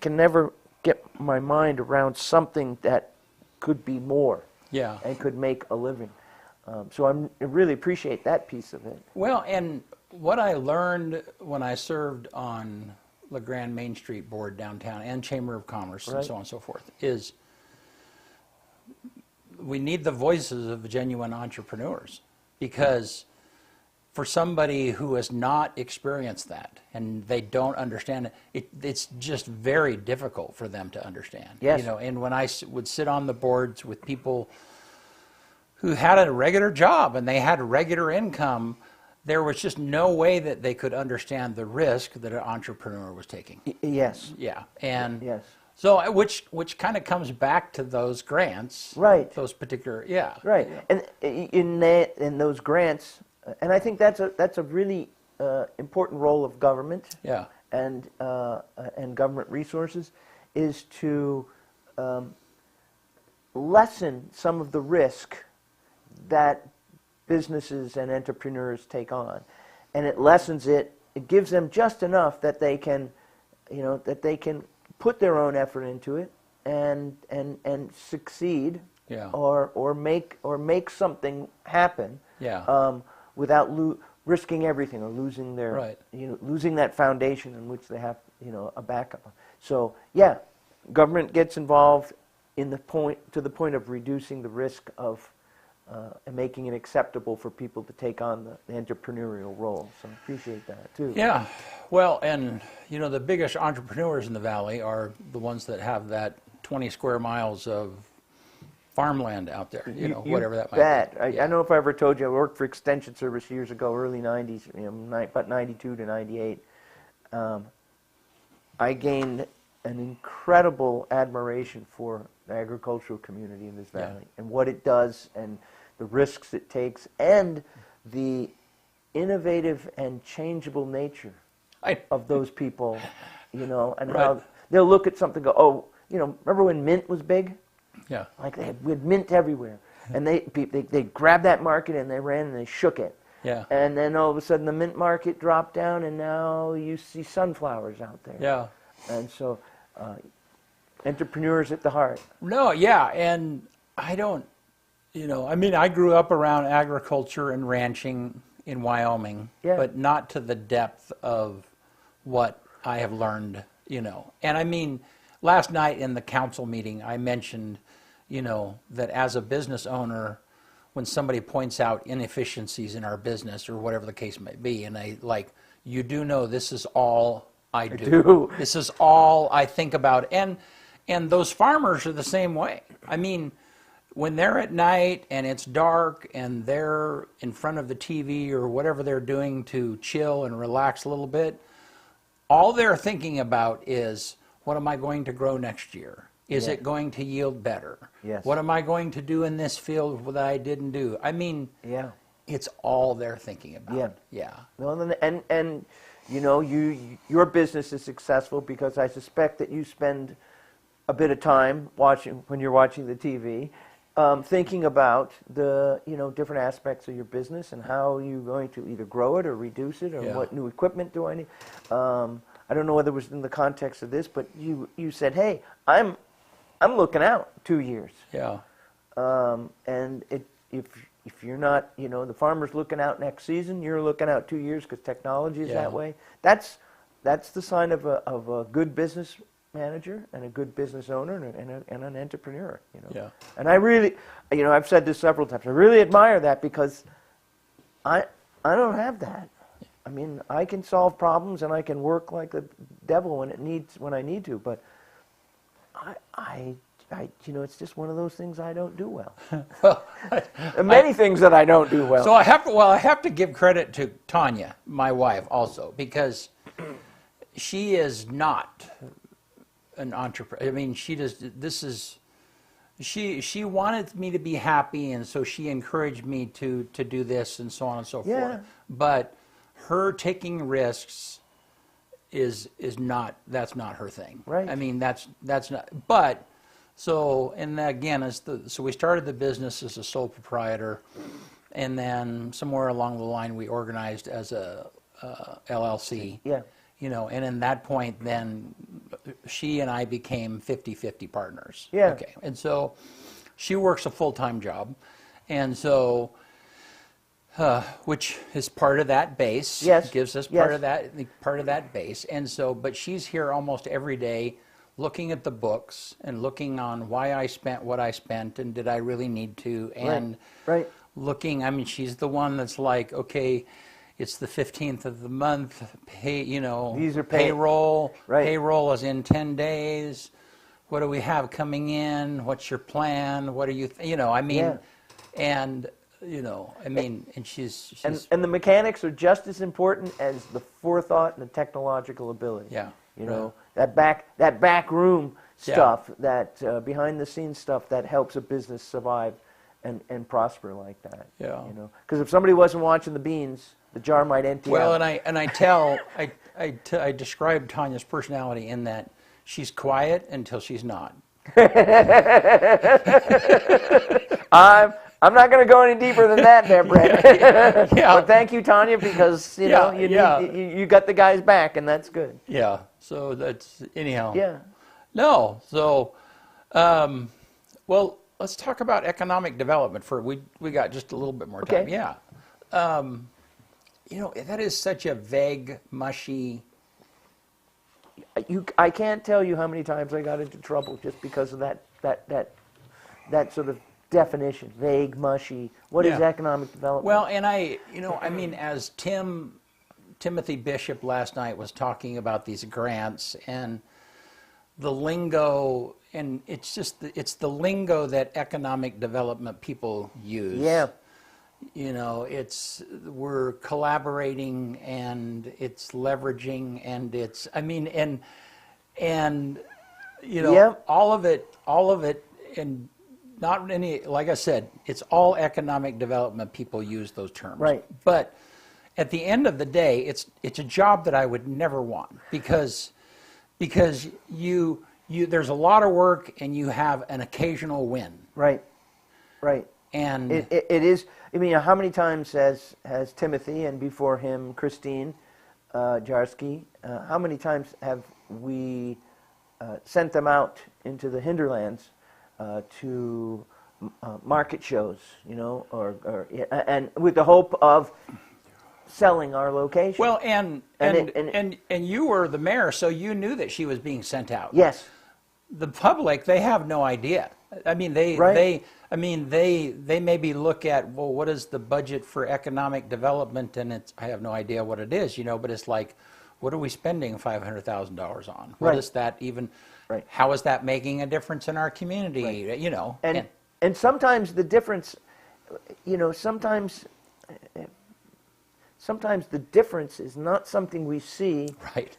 can never get my mind around something that could be more Yeah. and could make a living. So I really appreciate that piece of it. Well, and what I learned when I served on the Grand Main Street Board downtown and Chamber of Commerce and Right. so on and so forth is we need the voices of genuine entrepreneurs, because for somebody who has not experienced that and they don't understand it, it's just very difficult for them to understand. Yes. And when I would sit on the boards with people who had a regular job and they had a regular income, there was just no way that they could understand the risk that an entrepreneur was taking. Yes. Yeah, and Yes. so which kind of comes back to those grants, Right. Those particular, yeah, Right. And in those grants, and I think that's a really important role of government. yeah, And government resources is to lessen some of the risk that businesses and entrepreneurs take on, and it lessens it. It gives them just enough that they can, put their own effort into it and succeed, Yeah. or make something happen, Yeah. Without risking everything or losing their, Right. losing that foundation in which they have, a backup. So yeah, government gets involved to the point of reducing the risk of and making it acceptable for people to take on the entrepreneurial role. So I appreciate that too. Yeah, well, and the biggest entrepreneurs in the valley are the ones that have that 20 square miles of farmland out there, whatever that might bet. be. I Yeah. don't know if I ever told you, I worked for Extension Service years ago, early 90s, about 92 to 98. I gained an incredible admiration for the agricultural community in this Yeah. valley and what it does and the risks it takes and the innovative and changeable nature of those people, and Right. how they'll look at something and go, remember when mint was big? Yeah. Like we had mint everywhere. And they grabbed that market and they ran and they shook it. Yeah. And then all of a sudden the mint market dropped down and now you see sunflowers out there. Yeah. And so entrepreneurs at the heart. No, yeah, and I don't, I mean, I grew up around agriculture and ranching in Wyoming, Yeah. but not to the depth of what I have learned, And I mean, last night in the council meeting, I mentioned, that as a business owner, when somebody points out inefficiencies in our business or whatever the case may be, and you do know this is all I do. do. This is all I think about. And those farmers are the same way. I mean, when they're at night and it's dark and they're in front of the TV or whatever they're doing to chill and relax a little bit, all they're thinking about is, what am I going to grow next year? Is it going to yield better? Yes. What am I going to do in this field that I didn't do? I mean, it's all they're thinking about. Yeah. Well, and you know, your business is successful because I suspect that you spend a bit of time when you're watching the TV, thinking about the different aspects of your business and how you're going to either grow it or reduce it, or what new equipment do I need. I don't know whether it was in the context of this, but you said, "Hey, I'm looking out 2 years." Yeah. And if you're not, the farmer's looking out next season, you're looking out 2 years because technology is that way. That's the sign of a good business manager and a good business owner and an entrepreneur. Yeah. And I really, I've said this several times. I really admire that because I don't have that. I mean, I can solve problems and I can work like the devil when I need to, but I it's just one of those things I don't do well. Well, many things that I don't do well. So I have to give credit to Tanya, my wife, also, because she is not an entrepreneur. I mean, she wanted me to be happy, and so she encouraged me to do this and so on and so forth. But her taking risks that's not her thing. Right. I mean, that's not. But so, and again, so we started the business as a sole proprietor, and then somewhere along the line we organized as a LLC. Yeah. And in that point, then she and I became 50-50 partners. Yeah. Okay. And so she works a full-time job, and so which is part of that base. Yes. Gives us part of that base. And so, but she's here almost every day, looking at the books and looking on why I spent what I spent and did I really need to, and looking. I mean, she's the one that's like, okay, it's the 15th of the month. These are payroll. Right. Payroll is in 10 days. What do we have coming in? What's your plan? What are you? I mean, and. I mean, and she's and the mechanics are just as important as the forethought and the technological ability. Yeah. That back room stuff, that behind the scenes stuff that helps a business survive and prosper like that. Yeah. Because if somebody wasn't watching the beans, the jar might empty out. Well, and I describe Tanya's personality in that she's quiet until she's not. I'm not going to go any deeper than that there, Brett. But thank you, Tanya, because you got the guy's back, and that's good. Yeah. So that's anyhow. Yeah. No. So, well, let's talk about economic development. We got just a little bit more time. Okay. Yeah. That is such a vague, mushy. I can't tell you how many times I got into trouble just because of that sort of definition, vague, mushy. What is economic development? Well, and I mean, as Timothy Bishop last night was talking about these grants and the lingo, and it's the lingo that economic development people use. Yeah. We're collaborating and it's leveraging and it's, I mean, and all of it, and not any, like I said, it's all economic development people use those terms. Right. But at the end of the day, it's a job that I would never want because you there's a lot of work and you have an occasional win. Right. And it is. I mean, how many times has Timothy and before him Christine Jarsky? How many times have we sent them out into the hinterlands to market shows, and with the hope of selling our location? Well, and you were the mayor, so you knew that she was being sent out. Yes. The public, they have no idea. I mean, they maybe look at, well, what is the budget for economic development, and I have no idea what it is, but it's like, what are we spending $500,000 on? What Right. is that even? Right. How is that making a difference in our community? Right. You know, And sometimes the difference, sometimes the difference is not something we see right,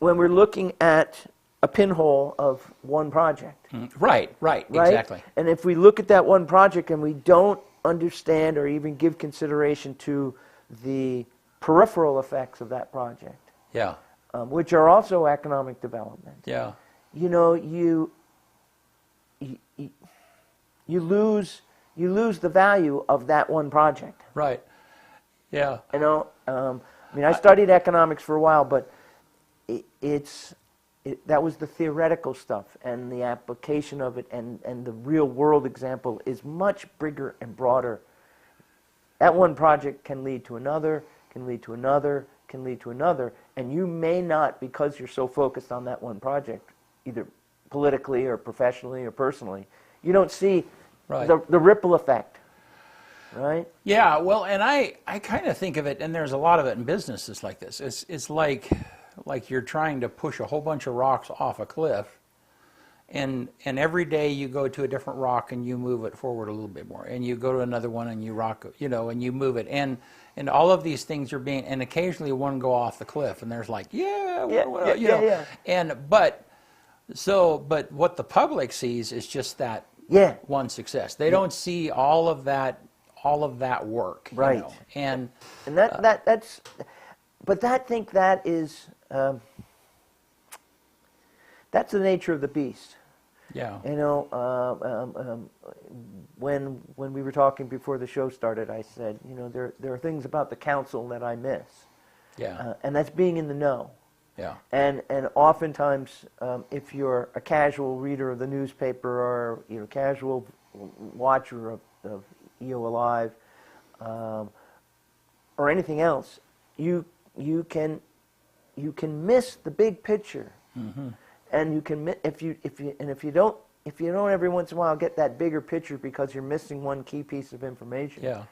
when we're looking at a pinhole of one project. right, Right? exactly. And if we look at that one project and we don't understand or even give consideration to the peripheral effects of that project, Yeah, which are also economic development, yeah, you lose the value of that one project. right. Yeah, I studied economics for a while, but that was the theoretical stuff, and the application of it and the real world example is much bigger and broader. That one project can lead to another, can lead to another, can lead to another, and you may not, because you're so focused on that one project, either politically or professionally or personally, you don't see Right. the ripple effect, right? yeah. Well, and I kind of think of it, and there's a lot of it in businesses like this. It's like you're trying to push a whole bunch of rocks off a cliff, and every day you go to a different rock and you move it forward a little bit more, and you go to another one and you rock, and you move it, and all of these things are being, and occasionally one go off the cliff, and there's like, Yeah. and but what the public sees is just that Yeah. one success. They don't see all of that work, Right. And that's, but I think that is, that's the nature of the beast. yeah, When we were talking before the show started, I said, there are things about the council that I miss, yeah, and that's being in the know. yeah, And oftentimes, if you're a casual reader of the newspaper or casual watcher of EO Alive, or anything else, you can miss the big picture, and you can if you don't every once in a while get that bigger picture because you're missing one key piece of information. yeah,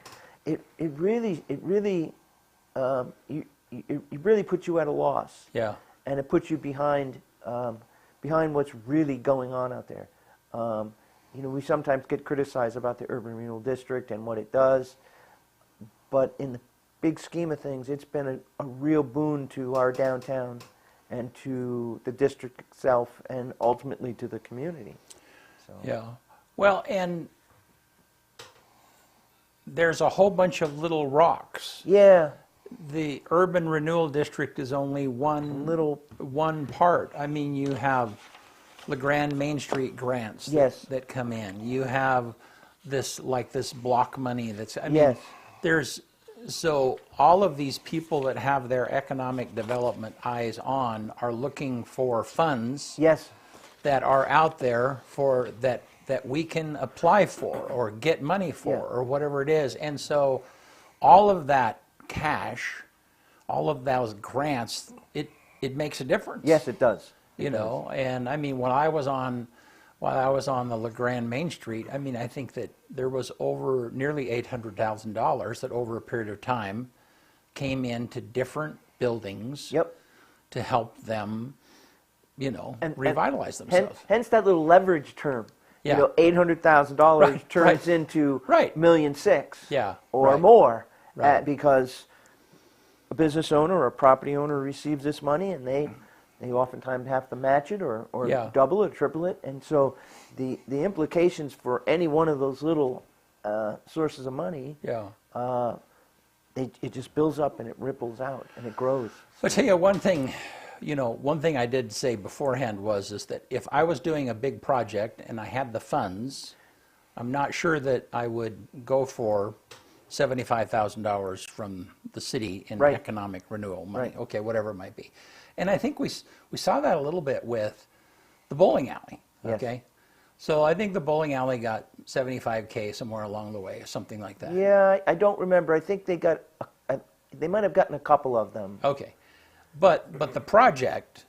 It really puts you at a loss. yeah, And it puts you behind what's really going on out there. We sometimes get criticized about the urban renewal district and what it does, but in the big scheme of things, it's been a real boon to our downtown and to the district itself, and ultimately to the community. So. yeah. Well, and there's a whole bunch of little rocks. Yeah. The urban renewal district is only one part. I mean, you have LeGrand Main Street grants that come in. You have this block money that's, so all of these people that have their economic development eyes on are looking for funds that are out there for that we can apply for or get money for or whatever it is. And so all of that cash, all of those grants, it makes a difference. Yes, it does. And I mean, while I was on the LeGrand Main Street, I mean, I think that there was over nearly $800,000 that over a period of time came into different buildings to help them, revitalize themselves. Hence that little leverage term. Yeah. $800,000 turns into $1.6 million or more. Because a business owner or a property owner receives this money, and they oftentimes have to match it or double it, triple it, and so the implications for any one of those little sources of money, it just builds up and it ripples out and it grows. I'll tell you one thing. One thing I did say beforehand is that if I was doing a big project and I had the funds, I'm not sure that I would go for $75,000 from the city in economic renewal money. Okay, whatever it might be. And I think we saw that a little bit with the bowling alley. Okay, so I think the bowling alley got $75K somewhere along the way, something like that. Yeah, I don't remember. I think they might have gotten a couple of them. Okay, but the project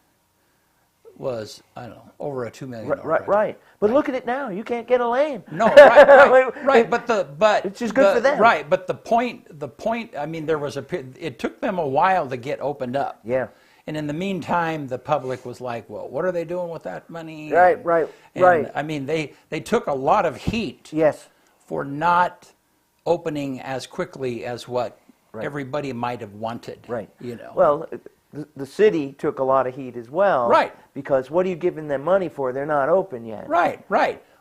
was, I don't know, over a $2 million Right, project. right. But look at it now. You can't get a lane. No, right. But it's just good for them. Right, but the point. I mean, it took them a while to get opened up. Yeah. And in the meantime, the public was like, "Well, what are they doing with that money?" Right. And, I mean, they took a lot of heat. Yes. For not opening as quickly as what everybody might have wanted. Right. You know. Well, the city took a lot of heat as well. Right. Because what are you giving them money for? They're not open yet. Right.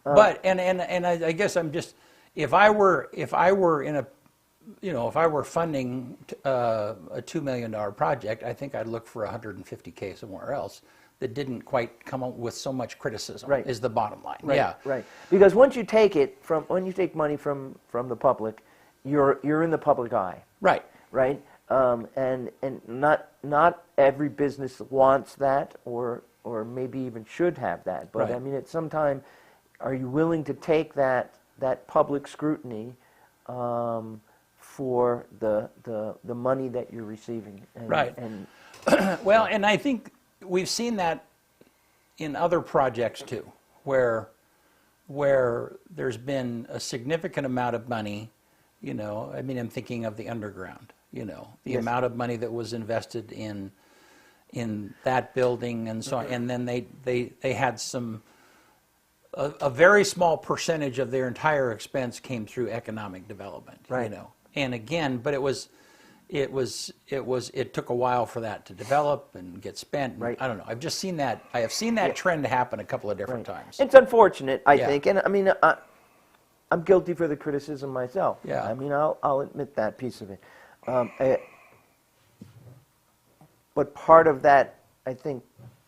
But I guess I'm just, if I were in a, if I were funding a $2 million project, I think I'd look for $150K somewhere else that didn't quite come up with so much criticism. Right. Is the bottom line. Right. Yeah. Right. Because once you take money from the public, you're in the public eye. Right. Right. And not every business wants that, or maybe even should have that. But Right. I mean, at some time, are you willing to take that public scrutiny for the money that you're receiving? Right. And Well, and I think we've seen that in other projects too, where there's been a significant amount of money. I mean, I'm thinking of the underground. The Yes. amount of money that was invested in that building and so on, and then they had a very small percentage of their entire expense came through economic development. Right. And again, but it took a while for that to develop and get spent. Right. I don't know. I have seen that trend happen a couple of different times. it's unfortunate, I Yeah. think, and I mean, I'm guilty for the criticism myself. Yeah. I mean, I'll admit that piece of it. But part of that, I think,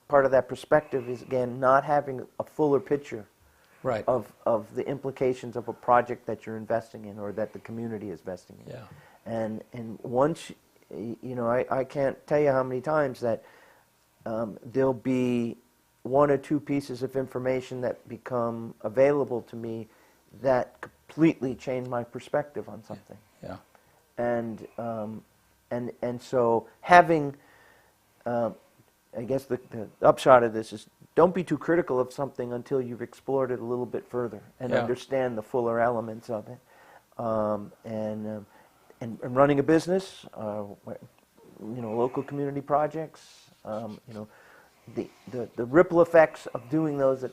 part of that perspective is, again, not having a fuller picture Right. of the implications of a project that you're investing in or that the community is investing in. Yeah. And once, I can't tell you how many times that there'll be one or two pieces of information that become available to me that completely change my perspective on something. Yeah. And so having, I guess the upshot of this is, don't be too critical of something until you've explored it a little bit further and Yeah. understand the fuller elements of it. And running a business, local community projects, the ripple effects of doing those that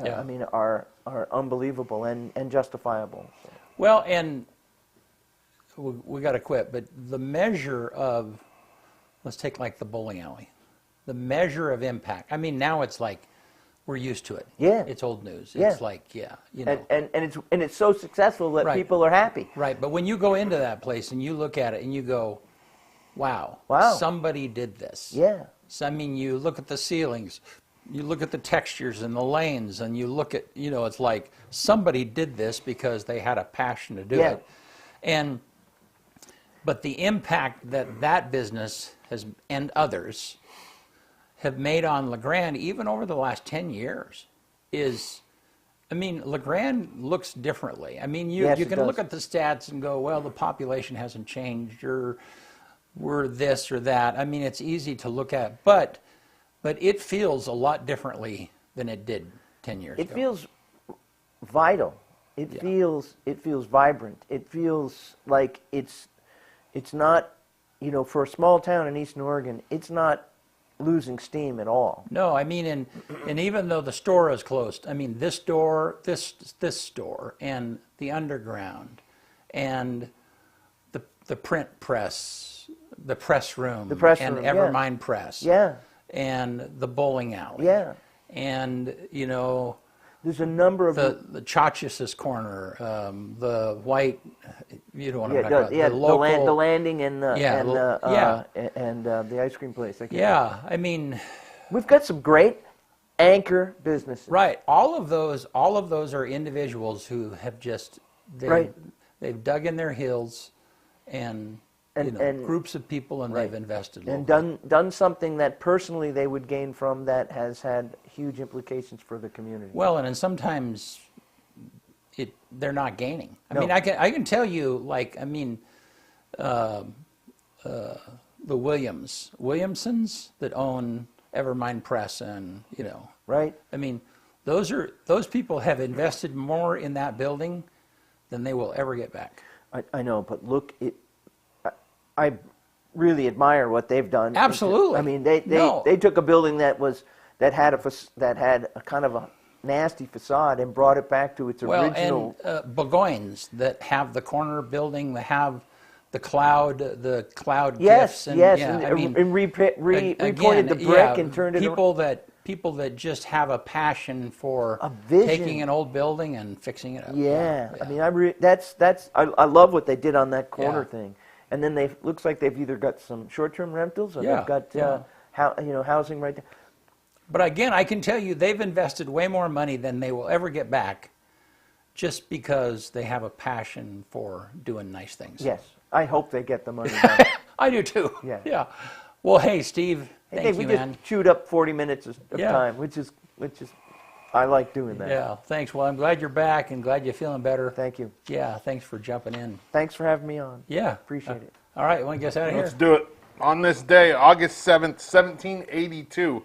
Yeah. I mean are unbelievable and justifiable. Well, and we got to quit, but the measure of, let's take like the bowling alley, the measure of impact. I mean, now it's like we're used to it. Yeah. It's old news. Yeah. It's like, And it's so successful that Right. people are happy. Right, but when you go into that place and you look at it and you go, wow, somebody did this. Yeah. So, I mean, you look at the ceilings, you look at the textures and the lanes, and you look at, it's like somebody did this because they had a passion to do it. But the impact that business has, and others, have made on LeGrand, even over the last 10 years, is, I mean, LeGrand looks differently. I mean, you can look at the stats and go, well, the population hasn't changed, or we're this or that. I mean, it's easy to look at, but it feels a lot differently than it did 10 years ago. It feels vital. It feels vibrant. It feels like it's not, for a small town in Eastern Oregon, it's not losing steam at all. No, I mean, and even though the store is closed, I mean, this store, this store, and the underground, and the print press, the press room, and Evermind Press, and the bowling alley, and there's a number of the Chachis corner, the white, you know what I'm talking about, the local, the landing and the ice cream place. I mean, we've got some great anchor businesses. Right, all of those are individuals who have just they've dug in their heels and groups of people, and they've invested and locally. done something that personally they would gain from, that has had huge implications for the community. Well, and sometimes they're not gaining. I No. mean, I can tell you, like, I mean, the Williamsons that own Evermind Press, and Right. I mean, those people have invested more in that building than they will ever get back. I know, but look, I really admire what they've done. Absolutely. I mean, they took a building that had a kind of a nasty facade and brought it back to its original. And Burgoyne's that have the corner building, that have the cloud gifts. And, yes, yeah, and repointed the brick and turned it. People that just have a passion for a vision. Taking an old building and fixing it up. Yeah. I mean, I love what they did on that corner thing. And then looks like they've either got some short-term rentals or they've got housing right there. But again, I can tell you they've invested way more money than they will ever get back, just because they have a passion for doing nice things. Yes, I hope they get the money back. I do too. Yeah. Well, hey, Steve, thank you, we man. just chewed up 40 minutes of time, which is I like doing that. Yeah, thanks. Well, I'm glad you're back and glad you're feeling better. Thanks you. Yeah, thanks for jumping in. Thanks for having me on. Yeah. Appreciate it. All right, you want to get us out of here? Let's do it. On this day, August 7th, 1782,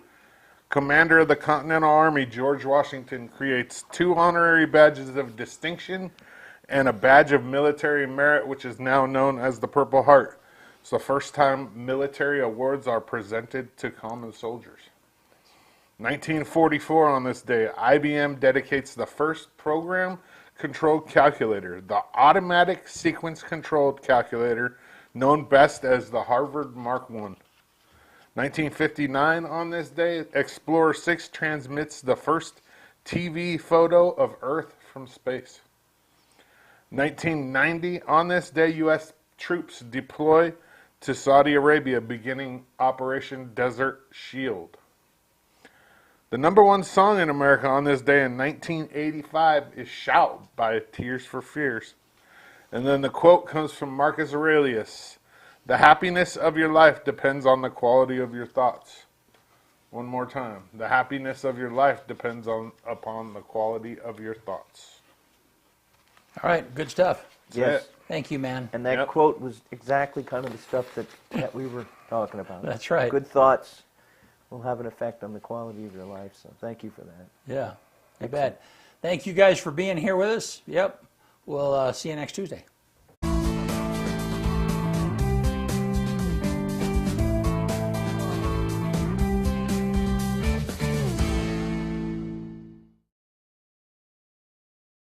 Commander of the Continental Army, George Washington, creates 2 honorary badges of distinction and a badge of military merit, which is now known as the Purple Heart. It's the first time military awards are presented to common soldiers. 1944, on this day, IBM dedicates the first program-controlled calculator, the Automatic Sequence-Controlled Calculator, known best as the Harvard Mark I. 1959, on this day, Explorer 6 transmits the first TV photo of Earth from space. 1990, on this day, U.S. troops deploy to Saudi Arabia, beginning Operation Desert Shield. The #1 song in America on this day in 1985 is Shout by Tears for Fears. And then the quote comes from Marcus Aurelius: "The happiness of your life depends on the quality of your thoughts." One more time. The happiness of your life depends upon the quality of your thoughts. All right, good stuff. Yes. Thank you, man. And that quote was exactly kind of the stuff that we were talking about. That's right. Good thoughts will have an effect on the quality of your life. So thank you for that. Yeah, you bet. Thank you guys for being here with us. Yep. We'll see you next Tuesday.